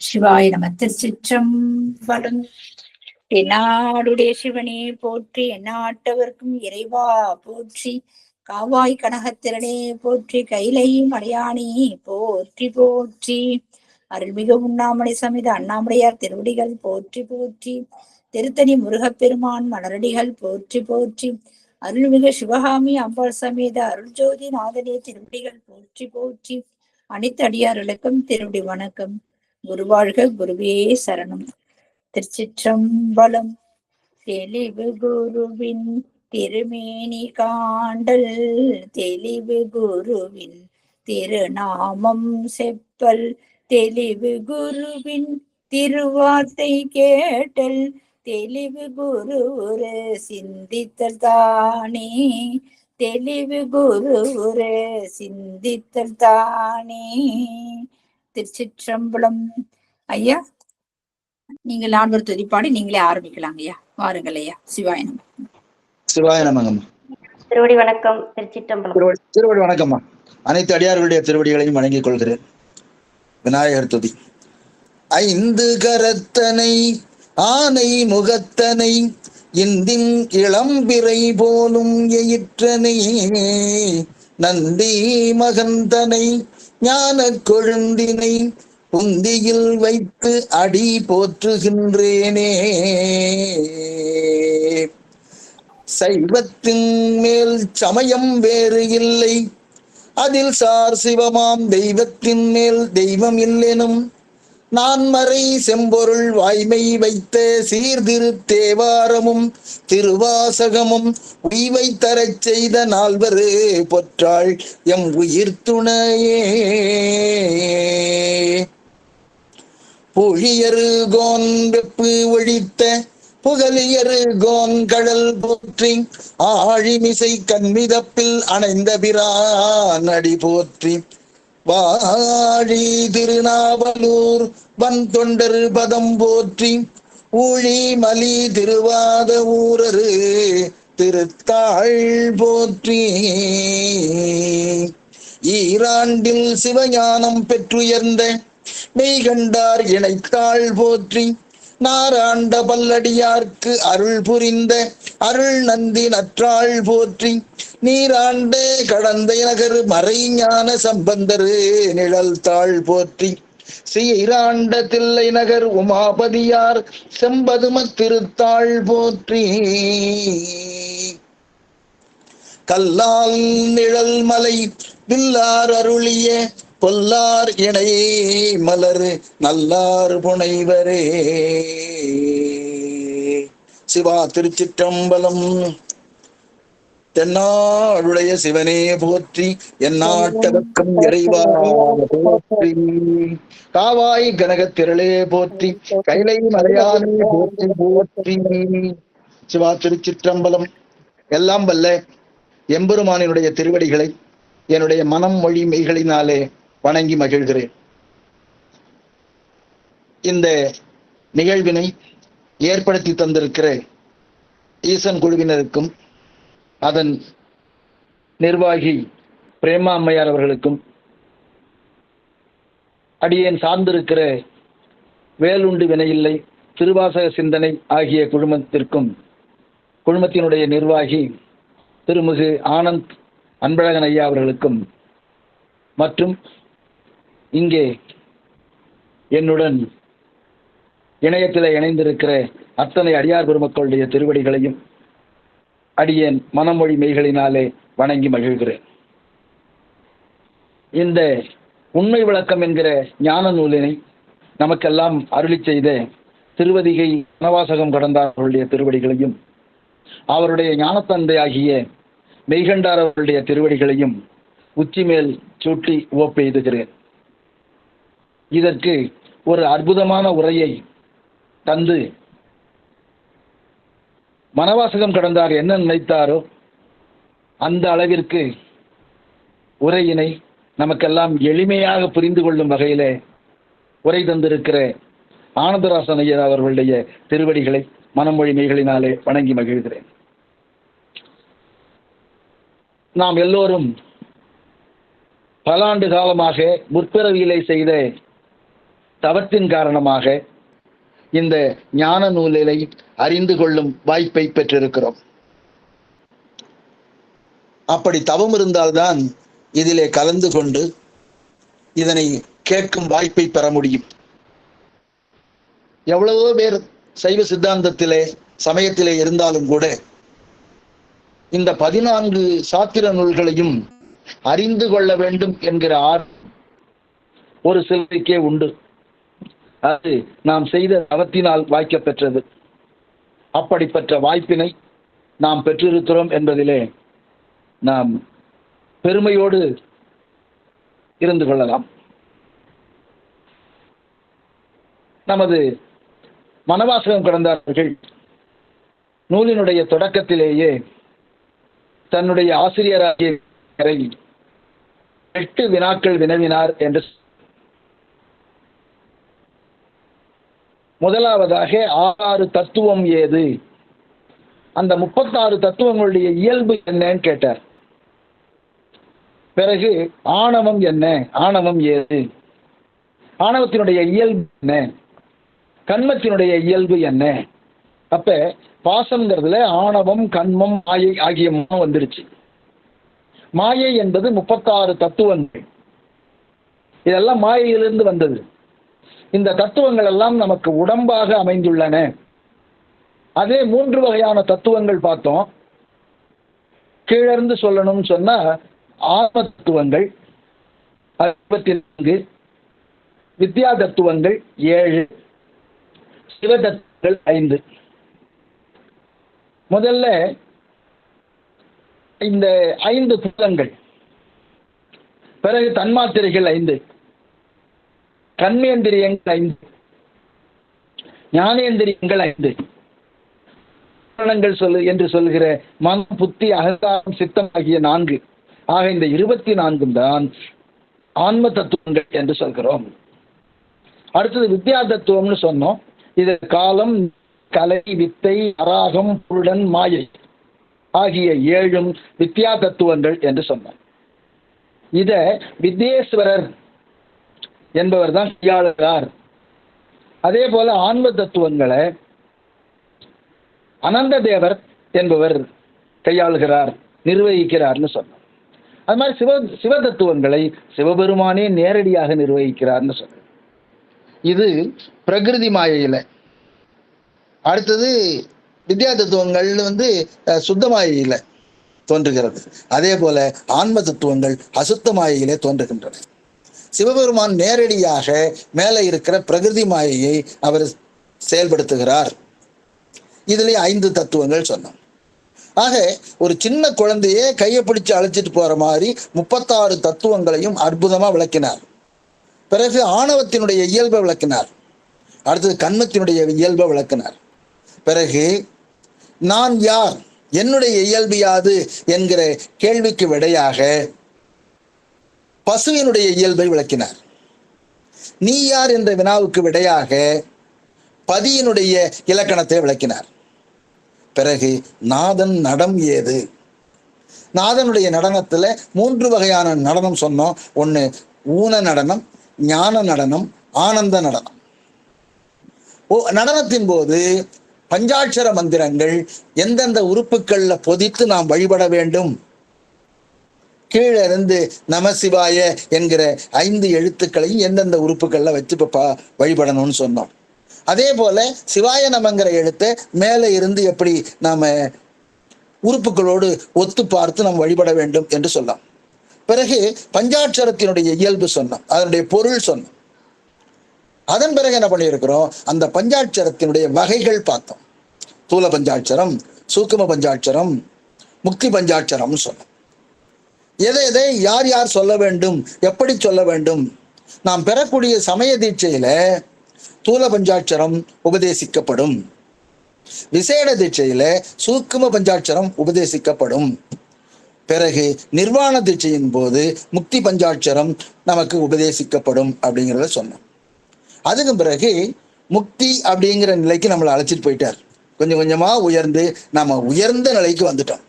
சிவாய நம. திருச்சிற்றம்பலம். தென்னாடுடைய சிவனே போற்றி, எந்நாட்டவர்க்கும் இறைவா போற்றி, காவாய் கனகத்திரனே போற்றி, கைலை மலையானே போற்றி போற்றி, அருள்மிகு உண்ணாமலை சமித அண்ணாமலையார் திருவடிகள் போற்றி போற்றி, திருத்தணி முருகப்பெருமான் மலரடிகள் போற்றி போற்றி, அருள்மிகு சிவகாமி அம்பாள் சமேத அருள் ஜோதி நாதனே திருவடிகள் போற்றி போற்றி, அனைத்து அடியார்களுக்கும் திருவடி வணக்கம். குருவாழ்க, குருவே சரணம். திருச்சிற்றம்பலம். தெளிவு குருவின் திருமேனி காண்டல், தெளிவு குருவின் திருநாமம் செப்பல், தெளிவு குருவின் திருவார்த்தை கேட்டல், தெளிவு குரு சிந்தித்தல் தானே, தெளிவு குரு சிந்தித்தல் தானே. திருச்சிற்றம்பலம். ஐயா, நீங்கள் ஆண்டவர் துதிப்பாடி நீங்களே ஆரம்பிக்கலாம் ஐயா. வாருங்கள் ஐயா. சிவாய நம. சிவாய நமங்கம்மா. திருவடி வணக்கம். திருச்சிற்றம்பலம். திருவடி வணக்கம்மா. அனைத்து அடியார்களுடைய திருவடிகளையும் வணங்கிக் கொள்கிறேன். விநாயகர் துதி. ஐந்து கரத்தனை ஆனை முகத்தனை, இந்தின் இளம்பிறை போலும் எயிற்றனை, நந்தி மகந்தனை ஞான கொழுந்தினை, புந்தியில் வைத்து அடி போற்றுகின்றேனே. சைவத்தின் மேல் சமயம் வேறு இல்லை, அதில் சார் சிவமாம் தெய்வத்தின் மேல் தெய்வம் இல்லெனும், நான்மறை செம்பொருள் வாய்மை வைத்த சீர்திரு தேவாரமும் திருவாசகமும் உய்வை தரச் செய்த நால்வரு பொற்றாள் எம் உயிர் துணையே. புழியரு கோன் வெப்பு ஒழித்த புகழியரு கோன் கடல் போற்றி, ஆழிமிசை கண்மிதப்பில் அணைந்த பிரான் அடி போற்றி, வாழி திருநாவலூர் வன் தொண்டர் பதம் போற்றி, ஊழி மலி திருவாத ஊரரு திருத்தாள் போற்றி, ஈராண்டில் சிவஞானம் பெற்றுயர்ந்த மெய்கண்டார் இணைத்தாள் போற்றி, நாராண்ட பல்லடியார்க்கு அருள் புரிந்த அருள் நந்தி நற்றாள் போற்றி, நீராண்ட கடந்தை நகர் மறை ஞான சம்பந்தரு நிழல் தாள் போற்றி, ஸ்ரீராண்ட தில்லை நகர் உமாபதியார் செம்பதும திருத்தாள் போற்றி, கல்லால் நிழல் மலை வில்லார் அருளிய பொல்லார் இணை மலர் நல்லார் புனைவரே. சிவா. திருச்சிற்றம்பலம். தென்னாடுடைய சிவனே போற்றி, எந்நாட்டவர்க்கும் இறைவா போற்றி, காவாய் கனகத்திரளே போற்றி, கைலை மலையானே போற்றி போற்றி. சிவா. திருச்சிற்றம்பலம். எல்லாம் வல்ல எம்பெருமானினுடைய திருவடிகளை என்னுடைய மனம் மொழி மெய்களினாலே வணங்கி மகிழ்கிறேன். இந்த நிகழ்வினை ஏற்படுத்தி தந்திருக்கிற ஈசன் குழுவினருக்கும் அதன் நிர்வாகி பிரேமா அம்மையார் அவர்களுக்கும், அடியேன் சார்ந்திருக்கிற வேலுண்டு வினையில்லை திருவாசக சிந்தனை ஆகிய குழுமத்திற்கும், குழுமத்தினுடைய நிர்வாகி திருமிகு ஆனந்த் அன்பழகன் ஐயா அவர்களுக்கும், மற்றும் இங்கே என்னுடன் இணையத்தில் இணைந்திருக்கிற அத்தனை அடியார் பெருமக்களுடைய திருவடிகளையும் அடியேன் மனமொழி மெய்களினாலே வணங்கி மகிழ்கிறேன். இந்த உண்மை விளக்கம் என்கிற ஞான நூலினை நமக்கெல்லாம் அருளி செய்த திருவதிகை வனவாசகம் கடந்தார் அவருடைய திருவடிகளையும், அவருடைய ஞானத்தந்தை ஆகிய மெய்கண்டார் அவருடைய திருவடிகளையும் உச்சி மேல் சூட்டி உவப்பெய்துகிறேன். இதற்கு ஒரு அற்புதமான உரையை தந்து மனவாசகம் கடந்தார் என்ன நினைத்தாரோ அந்த அளவிற்கு உரையினை நமக்கெல்லாம் எளிமையாக புரிந்து கொள்ளும் வகையிலே உரை தந்திருக்கிற ஆனந்தராசன் ஐயர் அவர்களுடைய திருவடிகளை மனமொழி மெய்களினாலே வணங்கி மகிழ்கிறேன். நாம் எல்லோரும் பல ஆண்டு காலமாக முற்பிறவியிலே செய்த தவத்தின் காரணமாக இந்த ஞான நூலினை அறிந்து கொள்ளும் வாய்ப்பை பெற்றிருக்கிறோம். அப்படி தவம் இருந்தால்தான் இதிலே கலந்து கொண்டு இதனை கேட்கும் வாய்ப்பை பெற முடியும். எவ்வளவோ பேர் சைவ சித்தாந்தத்திலே சமயத்திலே இருந்தாலும் கூட இந்த 14 சாத்திர நூல்களையும் அறிந்து கொள்ள வேண்டும் என்கிற ஒரு சிலருக்கே உண்டு. அது நாம் செய்த தவத்தினால் வாய்க்க பெற்றது. அப்படிப்பட்ட வாய்ப்பினை நாம் பெற்றிருக்கிறோம் என்பதிலே நாம் பெருமையோடு இருந்து கொள்ளலாம். நமது மனவாசகம் கடந்தார்கள் நூலினுடைய தொடக்கத்திலேயே தன்னுடைய ஆசிரியராகிய 8 வினாக்கள் வினவினார் என்று. முதலாவதாக 6 தத்துவம் ஏது, அந்த 36 தத்துவங்களுடைய இயல்பு என்னன்னு கேட்டார். பிறகு ஆணவம் என்ன, ஆணவம் ஏது, ஆணவத்தினுடைய இயல்பு என்ன, கண்மத்தினுடைய இயல்பு என்ன. அப்ப பாசம்ங்கிறதுல ஆணவம், கண்மம், மாயை ஆகிய வந்துருச்சு. மாயை என்பது 36 தத்துவங்கள். இதெல்லாம் மாயையிலிருந்து வந்தது. இந்த தத்துவங்கள் எல்லாம் நமக்கு உடம்பாக அமைந்துள்ளன. அதே 3 வகையான தத்துவங்கள் பார்த்தோம். கீழிருந்து சொல்லணும்னு சொன்னா ஆத்ம தத்துவங்கள் 64, வித்யா தத்துவங்கள் 7, சிவ தத்துவங்கள் 5. முதல்ல இந்த 5 புலங்கள், பிறகு தன்மாத்திரைகள் 5, கர்மேந்திரியங்கள் 5, ஞானேந்திரியங்கள் 5 என்று சொல்லுகிற மனம், புத்தி, அகங்காரம், சித்தம் ஆகிய 4. ஆக இந்த 24 தான் ஆன்ம தத்துவங்கள் என்று சொல்கிறோம். அடுத்தது வித்யா தத்துவம்னு சொன்னோம். இது காலம், கலை, வித்தை, அராகம், புருடன், மாயை ஆகிய 7 வித்யா தத்துவங்கள் என்று சொன்னோம். இத வித்யேஸ்வரர் என்பவர் தான் கையாளுகிறார். அதே போல ஆன்ம தத்துவங்களை அனந்த தேவர் என்பவர் கையாளுகிறார், நிர்வகிக்கிறார்னு சொன்னோம். அது மாதிரி சிவ தத்துவங்களை சிவபெருமானே நேரடியாக நிர்வகிக்கிறார்னு சொன்னோம். இது பிரகிருதி மாயையில. அடுத்தது வித்யா தத்துவங்கள் சுத்த மாயையில தோன்றுகிறது. அதே போல ஆன்ம தத்துவங்கள் அசுத்த மாயையிலே தோன்றுகின்றன. சிவபெருமான் நேரடியாக மேலே இருக்கிற பிரகிருதி மாயையை அவர் செயல்படுத்துகிறார். இதுல 5 தத்துவங்கள் சொன்னோம். ஆக ஒரு சின்ன குழந்தையே கையை பிடிச்சு அழைச்சிட்டு போற மாதிரி 36 தத்துவங்களையும் அற்புதமா விளக்கினார். பிறகு ஆணவத்தினுடைய இயல்பை விளக்கினார். அடுத்தது கண்மத்தினுடைய இயல்பை விளக்கினார். பிறகு நான் யார், என்னுடைய இயல்பு யாது என்கிற கேள்விக்கு விடையாக பசுவினுடைய இயல்பை விளக்கினார். நீ யார் என்ற வினாவுக்கு விடையாக பதியினுடைய இலக்கணத்தை விளக்கினார். பிறகு நாதன் நடம் ஏது, நாதனுடைய நடனத்துல 3 வகையான நடனம் சொன்னோம். ஒன்று ஊன நடனம், ஞான நடனம், ஆனந்த நடனம். நடனத்தின் போது பஞ்சாட்சர மந்திரங்கள் எந்தெந்த உறுப்புகள்ல பொதித்து நாம் வழிபட வேண்டும், கீழே இருந்து நமசிவாய என்கிற 5 எழுத்துக்களையும் எந்தெந்த உறுப்புகள்ல வச்சு வழிபடணும்னு சொன்னோம். அதே போல சிவாய நமங்கிற எழுத்தை மேலே இருந்து எப்படி நாம உறுப்புகளோடு ஒத்து பார்த்து நாம் வழிபட வேண்டும் என்று சொல்லலாம். பிறகு பஞ்சாட்சரத்தினுடைய இயல்பு சொன்னோம், அதனுடைய பொருள் சொன்னோம். அதன் பிறகு என்ன பண்ணியிருக்கிறோம், அந்த பஞ்சாட்சரத்தினுடைய வகைகள் பார்த்தோம். தூல பஞ்சாட்சரம், சூக்கும பஞ்சாட்சரம், முக்தி பஞ்சாட்சரம் சொன்னோம். எதை எதை யார் யார் சொல்ல வேண்டும், எப்படி சொல்ல வேண்டும். நாம் பெறக்கூடிய சமய தீட்சையில தூல பஞ்சாட்சரம் உபதேசிக்கப்படும், விசேட தீட்சையில சூக்கும பஞ்சாட்சரம் உபதேசிக்கப்படும். பிறகு நிர்வாண தீட்சையின் போது முக்தி பஞ்சாட்சரம் நமக்கு உபதேசிக்கப்படும் அப்படிங்கிறத சொன்னோம். அதுக்கு பிறகு முக்தி அப்படிங்கிற நிலைக்கு நம்மளை அழைச்சிட்டு போயிட்டார். கொஞ்சம் கொஞ்சமா உயர்ந்து நம்ம உயர்ந்த நிலைக்கு வந்துட்டோம்.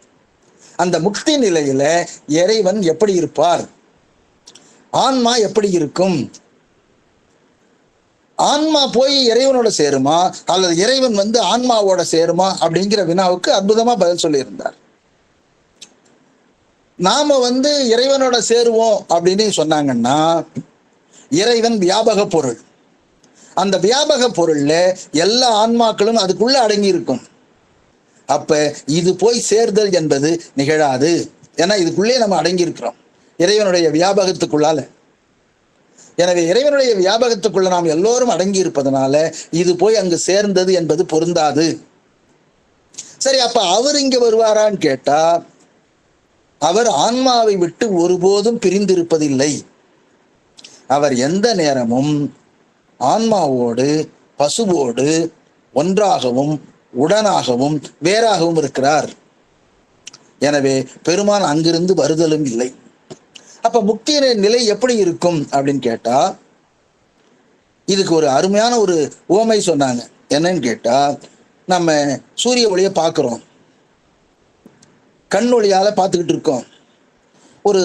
அந்த முக்தி நிலையில இறைவன் எப்படி இருப்பார், ஆன்மா எப்படி இருக்கும், ஆன்மா போய் இறைவனோட சேருமா அல்லது இறைவன் வந்து ஆன்மாவோட சேருமா அப்படிங்கிற வினாவுக்கு அற்புதமா பதில் சொல்லியிருந்தார். நாம வந்து இறைவனோட சேருவோம் அப்படின்னு சொன்னாங்கன்னா, இறைவன் வியாபக பொருள். அந்த வியாபக பொருள்ல எல்லா ஆன்மாக்களும் அதுக்குள்ள அடங்கி இருக்கும். அப்ப இது போய் சேர்தல் என்பது நிகழாது. ஏன்னா இதுக்குள்ளே நம்ம அடங்கி இருக்கிறோம் இறைவனுடைய வியாபகத்துக்குள்ளால. எனவே இறைவனுடைய வியாபகத்துக்குள்ள நாம் எல்லோரும் அடங்கி இருப்பதனால இது போய் அங்கு சேர்ந்தது என்பது பொருந்தாது. சரி, அப்ப அவர் இங்க வருவாரான்னு கேட்டா, அவர் ஆன்மாவை விட்டு ஒருபோதும் பிரிந்திருப்பதில்லை. அவர் எந்த நேரமும் ஆன்மாவோடு பசுவோடு ஒன்றாகவும் உடனாகவும் வேறாகவும் இருக்கிறார். எனவே பெருமான் அங்கிருந்து வருதலும் இல்லை. அப்ப முக்தியின் நிலை எப்படி இருக்கும் அப்படின்னு கேட்டா, இதுக்கு ஒரு அருமையான ஒரு உவமை சொன்னாங்க. என்னன்னு கேட்டா, நம்ம சூரிய ஒளியை பார்க்கிறோம், கண் ஒளியால பார்த்துக்கிட்டு இருக்கோம். ஒரு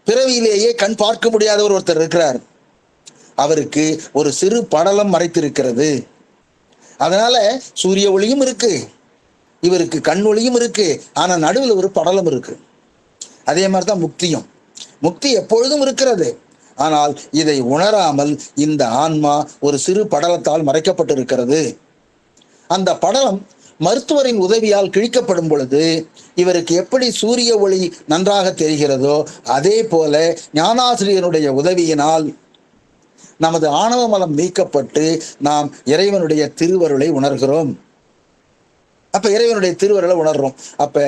பிறவியிலேயே கண் பார்க்க முடியாதவர் ஒருத்தர் இருக்கிறார். அவருக்கு ஒரு சிறு படலம் மறைத்திருக்கிறது. அதனால சூரிய ஒளியும் இருக்கு, இவருக்கு கண் ஒளியும் இருக்கு, ஆனா நடுவில் ஒரு படலம் இருக்கு. அதே மாதிரிதான் முக்தியும். முக்தி எப்பொழுதும் இருக்கிறது, ஆனால் இதை உணராமல் இந்த ஆன்மா ஒரு சிறு படலத்தால் மறைக்கப்பட்டிருக்கிறது. அந்த படலம் மருத்துவரின் உதவியால் கிழிக்கப்படும் பொழுது இவருக்கு எப்படி சூரிய ஒளி நன்றாக தெரிகிறதோ, அதே போல ஞானாசிரியனுடைய உதவியினால் நமது ஆணவ மலம் நீக்கப்பட்டு நாம் இறைவனுடைய திருவருளை உணர்கிறோம். அப்ப இறைவனுடைய திருவருளை உணர்றோம். அப்ப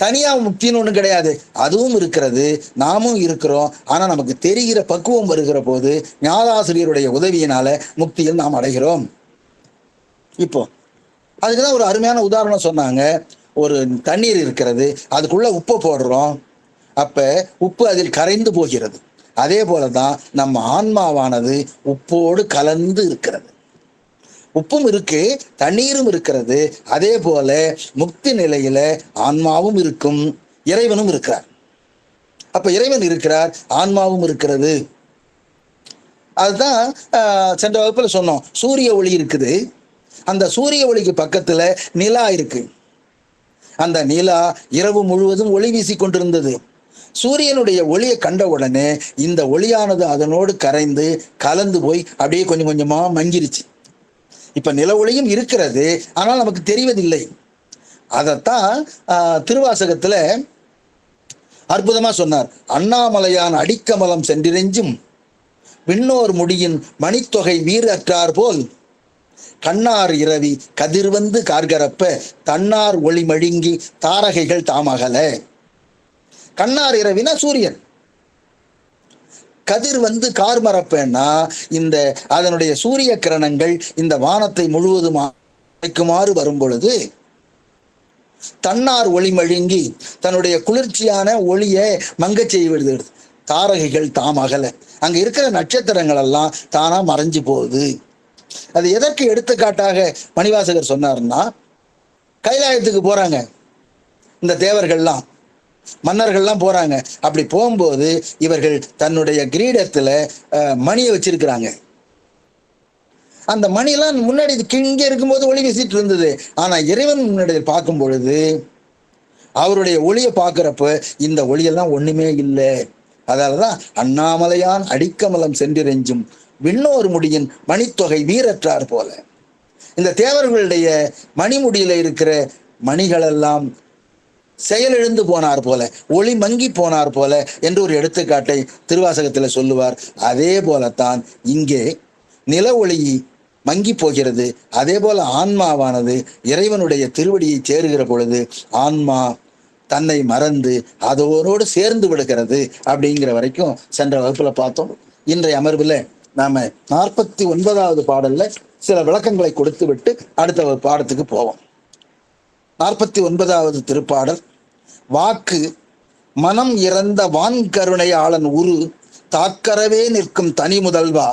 தனியா முக்தின்னு ஒண்ணு கிடையாது, அதுவும் இருக்கிறது, நாமும் இருக்கிறோம். ஆனா நமக்கு தெரிகிற பக்குவம் வருகிற போது ஞானாசிரியருடைய உதவியினால முக்தியில் நாம் அடைகிறோம். இப்போ அதுக்குதான் ஒரு அருமையான உதாரணம் சொன்னாங்க. ஒரு தண்ணீர் இருக்கிறது, அதுக்குள்ள உப்பை போடுறோம், அப்ப உப்பு அதில் கரைந்து போகிறது. அதே போலதான் நம்ம ஆன்மாவானது உப்போடு கலந்து இருக்கிறது. உப்பும் இருக்கு, தண்ணீரும் இருக்கிறது. அதே போல முக்தி நிலையில ஆன்மாவும் இருக்கும், இறைவனும் இருக்கிறார். அப்ப இறைவன் இருக்கிறார், ஆன்மாவும் இருக்கிறது. அதுதான் சென்ற வகுப்புல சொன்னோம். சூரிய ஒளி இருக்குது, அந்த சூரிய ஒளிக்கு பக்கத்துல நிலா இருக்கு. அந்த நிலா இரவு முழுவதும் ஒளி வீசி கொண்டிருந்தது. சூரியனுடைய ஒளியை கண்ட உடனே இந்த ஒளியானது அதனோடு கரைந்து கலந்து போய் அப்படியே கொஞ்சம் கொஞ்சமா மங்கிருச்சு. இப்ப நில ஒளியும் இருக்கிறது, ஆனால் நமக்கு தெரிவதில்லை. அதத்தான் திருவாசகத்துல அற்புதமா சொன்னார். அண்ணாமலையான் அடிக்கமலம் சென்றிரெஞ்சும் விண்ணோர் முடியின் மணித்தொகை வீரற்றார் போல் கண்ணார் இரவி கதிர்வந்து கார்கரப்ப தன்னார் ஒளி மழுங்கி தாரகைகள் தாமகல. கண்ணார் இரவினா சூரியன், கதிர் வந்து கார் மரப்பேன்னா இந்த அதனுடைய சூரிய கிரணங்கள் இந்த வானத்தை முழுவதும் அழைக்குமாறு வரும் பொழுது தன்னார் ஒளி மழுங்கி தன்னுடைய குளிர்ச்சியான ஒளியை மங்க செய்வது. தாரகைகள் தாமகல, அங்க இருக்கிற நட்சத்திரங்கள் எல்லாம் தானா மறைஞ்சு போகுது. அது எதற்கு எடுத்துக்காட்டாக மணிவாசகர் சொன்னார்னா, கைலாயத்துக்கு போறாங்க இந்த தேவர்கள்லாம், மன்னர்கள்லாம் போறாங்க. அப்படி போகும்போது இவர்கள் தன்னுடைய கிரீடத்துல மணியை வச்சிருக்கிறாங்க. அந்த மணிலாம் முன்னாடி இங்கே இருக்கும்போது ஒளி வீசிட்டு இருந்தது. ஆனா இறைவன் முன்னாடி பார்க்கும் பொழுது அவருடைய ஒளியை பார்க்கிறப்ப இந்த ஒளியெல்லாம் ஒண்ணுமே இல்லை. அதனாலதான் அண்ணாமலையான் அடிக்கமலம் சென்றிரெஞ்சும் விண்ணோர் முடியின் மணித்தொகை வீரற்றார் போல. இந்த தேவர்களுடைய மணிமுடியில இருக்கிற மணிகள் எல்லாம் செயலிழந்து போனார் போல, ஒளி மங்கி போனார் போல என்று ஒரு எடுத்துக்காட்டை திருவாசகத்தில் சொல்லுவார். அதே போலத்தான் இங்கே நில ஒளி மங்கி போகிறது. அதே போல ஆன்மாவானது இறைவனுடைய திருவடியை சேருகிற பொழுது ஆன்மா தன்னை மறந்து அதோடு சேர்ந்து விடுகிறது. அப்படிங்கிற வரைக்கும் சென்ற வகுப்புல பார்த்தோம். இன்றைய அமர்வுல நாம 49வது பாடல்ல சில விளக்கங்களை கொடுத்து விட்டு அடுத்த ஒரு பாடத்துக்கு போவோம். 49வது திருப்பாடல். வாக்கு மனம் இறந்த வான்கருணை ஆளன் உரு தாக்கரவே நிற்கும் தனி முதல்வா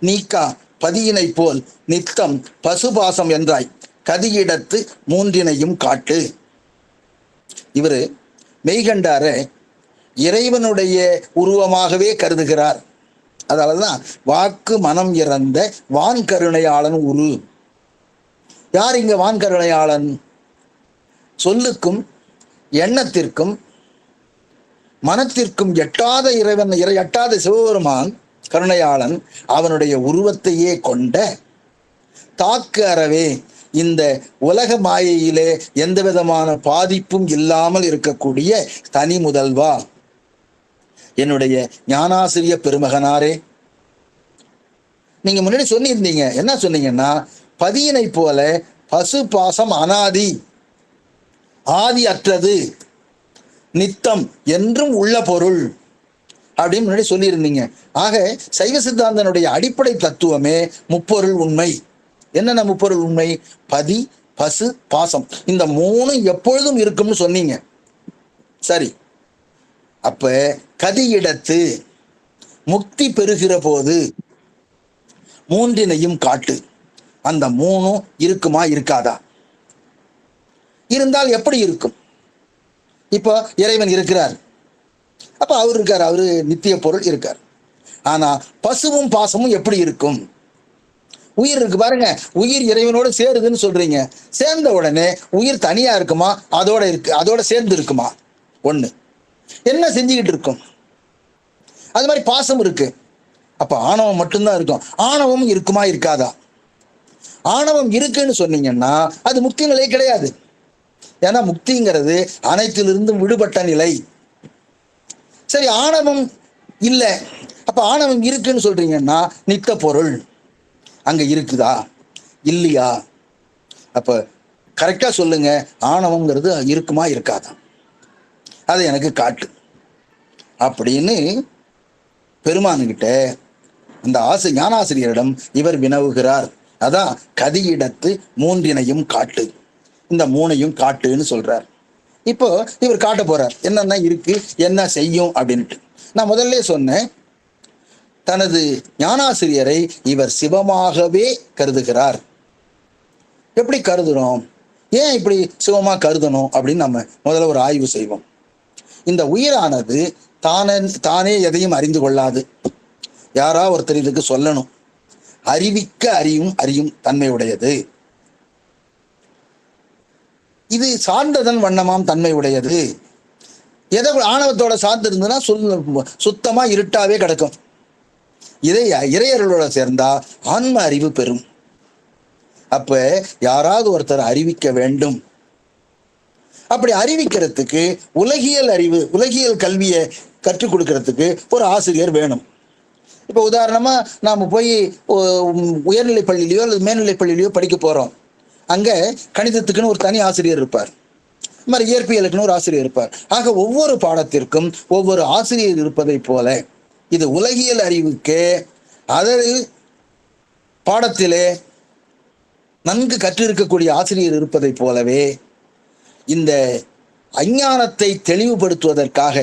நீக்கா பதியினை போல் நித்தம் பசுபாசம் என்றாய் கதியிடத்து மூன்றினையும் காட்டு. இவரு மெய்கண்டார இறைவனுடைய உருவமாகவே கருதுகிறார். அதனாலதான் வாக்கு மனம் இறந்த வான் கருணையாளன் உரு. யார் இங்க வான் கருணையாளன்? சொல்லுக்கும் எண்ணத்திற்கும் மனத்திற்கும் எட்டாத இறைவன், எட்டாத சிவபெருமான் கருணையாளன். அவனுடைய உருவத்தையே கொண்ட தாக்கு அறவே இந்த உலக மாயையிலே எந்த விதமான பாதிப்பும் இல்லாமல் இருக்கக்கூடிய தனி முதல்வா, என்னுடைய ஞானாசிரிய பெருமகனாரே. நீங்க முன்னாடி சொல்லியிருந்தீங்க, என்ன சொன்னீங்கன்னா, பதியினை போல பசு பாசம் அனாதி, ஆதி அற்றது, நித்தம் என்றும் உள்ள பொருள் அப்படின்னு முன்னாடி சொல்லியிருந்தீங்க. ஆக சைவ சித்தாந்தனுடைய அடிப்படை தத்துவமே முப்பொருள் உண்மை. என்னென்ன முப்பொருள் உண்மை? பதி, பசு, பாசம். இந்த மூணும் எப்பொழுதும் இருக்கும்னு சொன்னீங்க. சரி, அப்ப கதியிடத்து முக்தி பெறுகிற போது மூன்றினையும் காட்டு. அந்த மூணும் இருக்குமா இருக்காதா? இருந்தால் எப்படி இருக்கும்? இப்போ இறைவன் இருக்கிறார், அப்ப அவர் இருக்கார், அவரு நித்திய பொருள் இருக்கார். ஆனா பசுவும் பாசமும் எப்படி இருக்கும்? உயிர் இருக்கு பாருங்க, உயிர் இறைவனோட சேருதுன்னு சொல்றீங்க. சேர்ந்த உடனே உயிர் தனியா இருக்குமா, அதோட சேர்ந்து இருக்குமா? ஒண்ணு. என்ன செஞ்சுக்கிட்டு இருக்கும்? அது மாதிரி பாசம் இருக்கு, அப்ப ஆணவம் மட்டும்தான் இருக்கும். ஆணவம் இருக்குமா இருக்காதா? ஆணவம் இருக்குன்னு சொன்னீங்கன்னா அது முக்தி நிலை கிடையாது. ஏன்னா முக்திங்கிறது அனைத்திலிருந்தும் விடுபட்ட நிலை. சரி, ஆணவம் இல்லை, அப்ப ஆணவம் இருக்குன்னு சொல்றீங்கன்னா நித்த பொருள் அங்க இருக்குதா இல்லையா? அப்ப கரெக்டா சொல்லுங்க, ஆணவம்ங்கிறது இருக்குமா இருக்காதா? அதை எனக்கு காட்டு அப்படின்னு பெருமானுகிட்ட அந்த ஞானாசிரியரிடம் இவர் வினவுகிறார். அதான் கதியிடத்து மூன்றினையும் காட்டு, இந்த மூணையும் காட்டுன்னு சொல்றார். இப்போ இவர் காட்ட போறார் என்னென்ன இருக்கு, என்ன செய்யும் அப்படின்ட்டு. நான் முதல்ல சொன்னேன், தனது ஞானாசிரியரை இவர் சிவமாகவே கருதுகிறார். எப்படி கருதுறோம், ஏன் இப்படி சிவமா கருதணும் அப்படின்னு நம்ம முதல்ல ஒரு ஆய்வு செய்வோம். இந்த உயிரானது தானே எதையும் அறிந்து கொள்ளாது. யாரா ஒருத்தர் இதுக்கு சொல்லணும். அறிவிக்க அறியும் தன்மை உடையது. இது சார்ந்ததன் வண்ணமாம் தன்மை உடையது. எதை ஆணவத்தோட சார்ந்து இருந்ததுன்னா சுத்தமா இருட்டாவே கிடக்கும். இதை இறையர்களோட சேர்ந்தா ஆன்ம அறிவு பெறும். அப்ப யாராவது ஒருத்தர் அறிவிக்க வேண்டும். அப்படி அறிவிக்கிறதுக்கு உலகியல் அறிவு, உலகியல் கல்வியை கற்றுக் கொடுக்கறதுக்கு ஒரு ஆசிரியர் வேணும். இப்போ உதாரணமா நாம போய் உயர்நிலை பள்ளியிலையோ அல்லது மேல்நிலை பள்ளியிலையோ படிக்க போறோம். அங்க கணிதத்துக்குன்னு ஒரு தனி ஆசிரியர் இருப்பார், இது மாதிரி இயற்பியலுக்குன்னு ஒரு ஆசிரியர் இருப்பார். ஆக ஒவ்வொரு பாடத்திற்கும் ஒவ்வொரு ஆசிரியர் இருப்பதை போல இது உலகியல் அறிவுக்கு அதில் பாடத்திலே நன்கு கற்றிருக்கக்கூடிய ஆசிரியர் இருப்பதை போலவே இந்த அஞ்ஞானத்தை தெளிவுபடுத்துவதற்காக,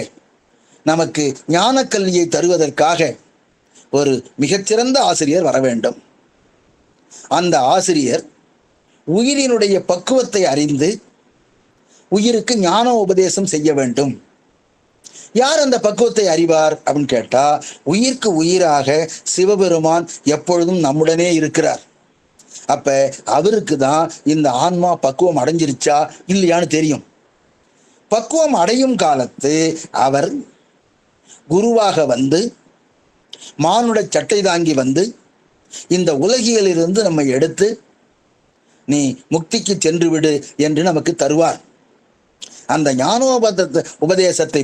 நமக்கு ஞான கல்வியை தருவதற்காக ஒரு மிகச்சிறந்த ஆசிரியர் வர வேண்டும். அந்த ஆசிரியர் உயிரினுடைய பக்குவத்தை அறிந்து உயிருக்கு ஞான உபதேசம் செய்ய வேண்டும். யார் அந்த பக்குவத்தை அறிவார் அப்படின்னு கேட்டா, உயிருக்கு உயிராக சிவபெருமான் எப்பொழுதும் நம்முடனே இருக்கிறார். அப்ப அவருக்கு தான் இந்த ஆன்மா பக்குவம் அடைஞ்சிருச்சா இல்லையான்னு தெரியும். பக்குவம் அடையும் காலத்து அவர் குருவாக வந்து மானுட சட்டை தாங்கி வந்து இந்த உலகியலிருந்து நம்மை எடுத்து நீ முக்திக்கு சென்று விடு என்று நமக்கு தருவார். அந்த உபதேசத்தை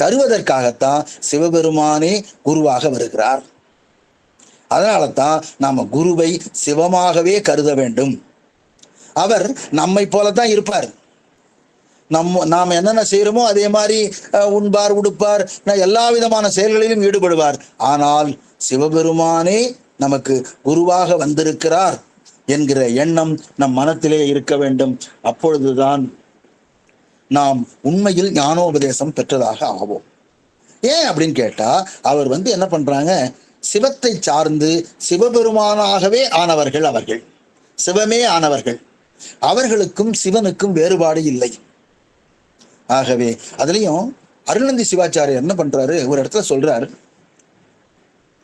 தருவதற்காகத்தான் சிவபெருமானே குருவாக வருகிறார். அதனால தான் நாம குருவை சிவமாகவே கருத வேண்டும். அவர் நம்மை போலத்தான் இருப்பார். நாம் என்னென்ன செய்யறோமோ அதே மாதிரி உண்பார், உடுப்பார், எல்லா விதமான செயல்களிலும் ஈடுபடுவார். ஆனால் சிவபெருமானே நமக்கு குருவாக வந்திருக்கிறார் என்கிற எண்ணம் நம் மனத்திலே இருக்க வேண்டும். அப்பொழுதுதான் நாம் உண்மையில் ஞானோபதேசம் பெற்றதாக ஆவோம். ஏன் அப்படின்னு கேட்டா, அவர் என்ன பண்றாங்க, சிவத்தை சார்ந்து சிவபெருமானாகவே ஆனவர்கள். அவர்கள் சிவமே ஆனவர்கள். அவர்களுக்கும் சிவனுக்கும் வேறுபாடு இல்லை. ஆகவே அதுலயும் அருள்நந்தி சிவாச்சாரியர் என்ன பண்றாரு, ஒரு இடத்துல சொல்றாரு,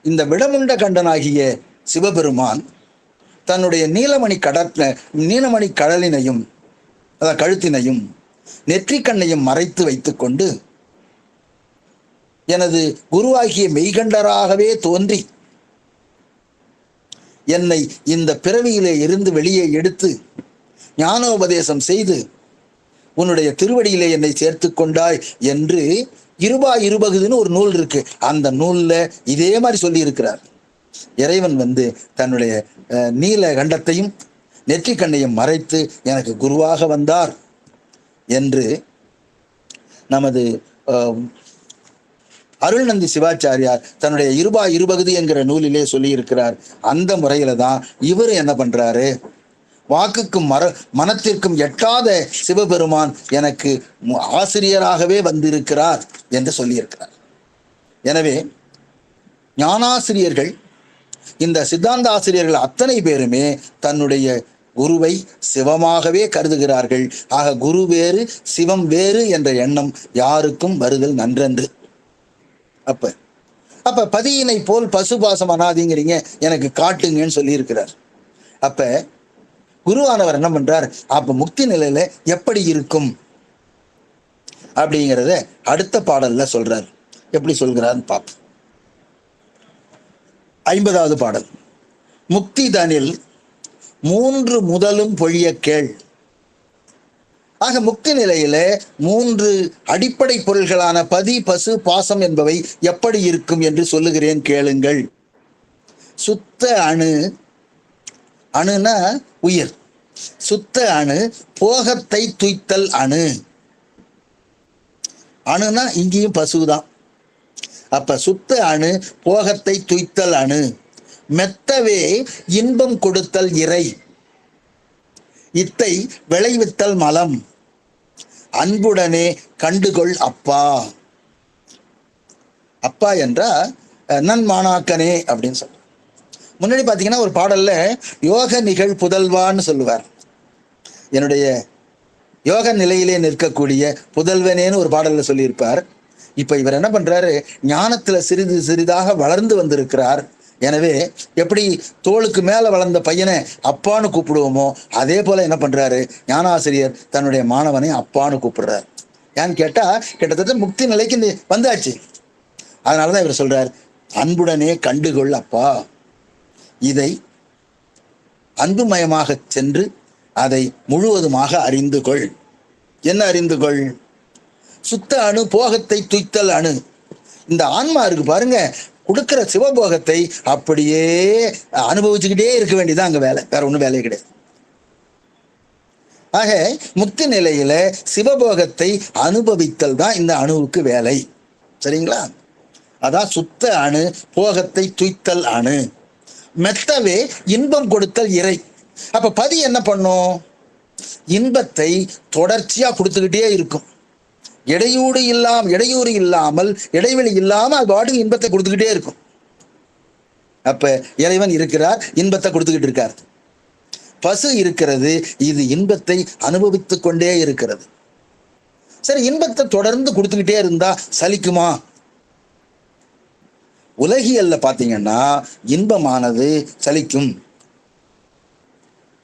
இந்த விடமுண்ட கண்டனாகிய சிவபெருமான் தன்னுடைய நீலமணி கடலினையும் கழுத்தினையும் நெற்றிக்கண்ணையும் மறைத்து வைத்துக்கொண்டு எனது குருவாகிய மெய்கண்டராகவே தோன்றி என்னை இந்த பிறவியிலே இருந்து வெளியே எடுத்து ஞானோபதேசம் செய்து உன்னுடைய திருவடியிலே என்னை சேர்த்து கொண்டாய் என்று இருபா இருபகுதுன்னு ஒரு நூல் இருக்கு. அந்த நூல்ல இதே மாதிரி சொல்லி இருக்கிறார். இறைவன் தன்னுடைய நீல கண்டத்தையும் நெற்றிக்கண்ணையும் மறைத்து எனக்கு குருவாக வந்தார் என்று நமது அருள்நந்தி சிவாச்சாரியார் தன்னுடைய இருபா இருபகுதி என்கிற நூலிலே சொல்லி இருக்கிறார். அந்த முறையில தான் இவர் என்ன பண்றாரு, வாக்குக்கும் மனத்திற்கும் எட்டாத சிவபெருமான் எனக்கு ஆசிரியராகவே வந்திருக்கிறார் என்று சொல்லியிருக்கிறார். எனவே ஞானாசிரியர்கள், இந்த சித்தாந்த ஆசிரியர்கள் அத்தனை பேருமே தன்னுடைய குருவை சிவமாகவே கருதுகிறார்கள். ஆக குரு வேறு சிவம் வேறு என்ற எண்ணம் யாருக்கும் வருதல் நன்றன்று. அப்ப பதியினை போல் பசுபாசம் அனாதிங்கிறீங்க, எனக்கு காட்டுங்கன்னு சொல்லி இருக்கிறார். அப்ப குருவானவர் என்ன பண்றார், அப்ப முக்தி நிலையில எப்படி இருக்கும் அப்படிங்கிறத அடுத்த பாடல்ல சொல்றார். எப்படி சொல்கிறார் பார்ப்போம். 50வது பாடல். முக்தி தனில் 3 முதலும் பொழிய கேள். ஆக முக்தி நிலையில 3 அடிப்படை பொருள்களான பதி பசு பாசம் என்பவை எப்படி இருக்கும் என்று சொல்லுகிறேன் கேளுங்கள். சுத்த அணு, அணுனா உயிர், சுத்த அணு போகத்தை துய்த்தல் அணு. அணுனா இங்கேயும் பசுதான். அப்ப சுத்த அணு போகத்தை துய்த்தல் அணு. மெத்தவே இன்பம் கொடுத்தல் இறை, இத்தை விளைவித்தல் மலம், அன்புடனே கண்டுகொள் அப்பா. அப்பா என்றா நன்மாணாக்கனே அப்படின்னு சொல்ற. முன்னாடி பாத்தீங்கன்னா ஒரு பாடல்ல யோக நிகழ் புதல்வான்னு சொல்லுவார். என்னுடைய யோக நிலையிலே நிற்கக்கூடிய புதல்வனேன்னு ஒரு பாடல்ல சொல்லியிருப்பார். இப்ப இவர் என்ன பண்றாரு, ஞானத்துல சிறிது சிறிதாக வளர்ந்து வந்திருக்கிறார். எனவே எப்படி தோளுக்கு மேல வளர்ந்த பையனை அப்பான்னு கூப்பிடுவோமோ அதே போல என்ன பண்றாரு, ஞானாசிரியர் தன்னுடைய மாணவனை அப்பான்னு கூப்பிடுறார். ஏன்னு கேட்டா கிட்டத்தட்ட முக்தி நிலைக்கு வந்தாச்சு. அதனாலதான் இவர் சொல்றார், அன்புடனே கண்டுகொள் அப்பா. இதை அன்புமயமாக சென்று அதை முழுவதுமாக அறிந்து கொள். என்ன அறிந்து கொள்? சுத்த அணு போகத்தை துய்த்தல் அணு. இந்த ஆன்மா இருக்கு பாருங்க, கொடுக்கிற சிவபோகத்தை அப்படியே அனுபவிச்சுக்கிட்டே இருக்க வேண்டியதான் அங்க வேலை, வேற ஒன்றும் வேலையே கிடையாது. ஆக முக்தி நிலையில சிவபோகத்தை அனுபவித்தல் தான் இந்த அணுவுக்கு வேலை. சரிங்களா? அதான் சுத்த அணு போகத்தை துய்த்தல் அணு. மெத்தவே இன்பம் கொடுத்தல் இறை. அப்ப பதி என்ன பண்ணும், இன்பத்தை தொடர்ச்சியா கொடுத்துக்கிட்டே இருக்கும். இடையூறு இல்லாமல் இடைவெளி இல்லாம அது பாட்டுக்கு இன்பத்தை கொடுத்துக்கிட்டே இருக்கும். அப்ப இறைவன் இருக்கிறார், இன்பத்தை கொடுத்துக்கிட்டு இருக்கார். பசு இருக்கிறது, இது இன்பத்தை அனுபவித்துக் கொண்டே இருக்கிறது. சரி, இன்பத்தை தொடர்ந்து கொடுத்துக்கிட்டே இருந்தா சலிக்குமா? உலகியல்ல பாத்தீங்கன்னா இன்பமானது சலிக்கும்.